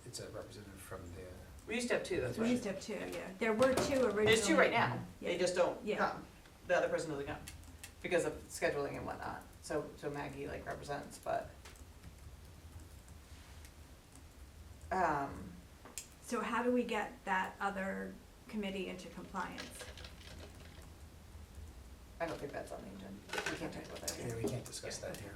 it's a representative from the, We used to have two, that's We right. used to have two, yeah. There were two originally. There's two right now, they Yeah. just don't Yeah. come. The other person doesn't come because of scheduling and whatnot. So Maggie like represents, but So how do we get that other committee into compliance? I don't think that's on the agenda. We can't talk about that yeah, here. we can't discuss that here.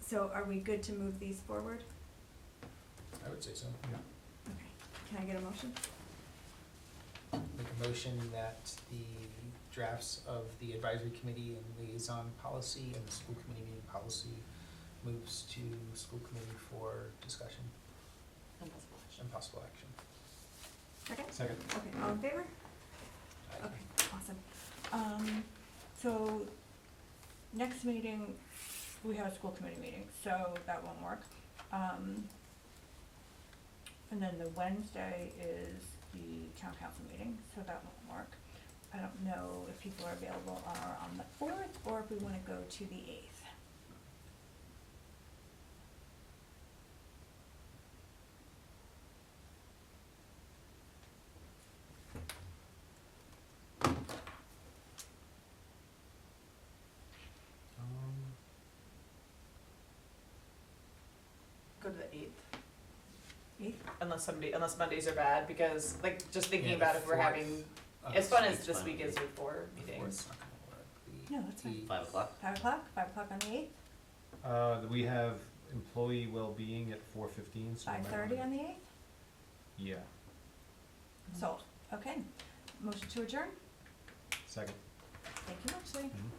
So are we good to move these forward? I would say so. Okay. Can I get a motion? Make a motion that the drafts of the advisory committee and liaison policy and the school committee meeting policy moves to school committee for discussion and possible action. Okay. Second. Okay, all in favor? Aye. Okay, awesome. So next meeting, we have a school committee meeting, so that won't work. And then the Wednesday is the town council meeting, so that won't work. I don't know if people are available on the 4th or if we wanna go to the 8th. Go to the 8th. 8th? Unless Mondays are bad, because like just thinking Yeah, about the if we're fourth. having, as fun as It's this fine week with is me. with 4 The meetings. fourth's not gonna work. No, that's fine. 5 o'clock? 5 o'clock? 5 o'clock on the 8th? We have employee well-being at 4:15, so. we might 5:30 wanna- on the 8th? Yeah, Sold. Okay. Motion to adjourn? second. Thank you, Ashley. Mhm.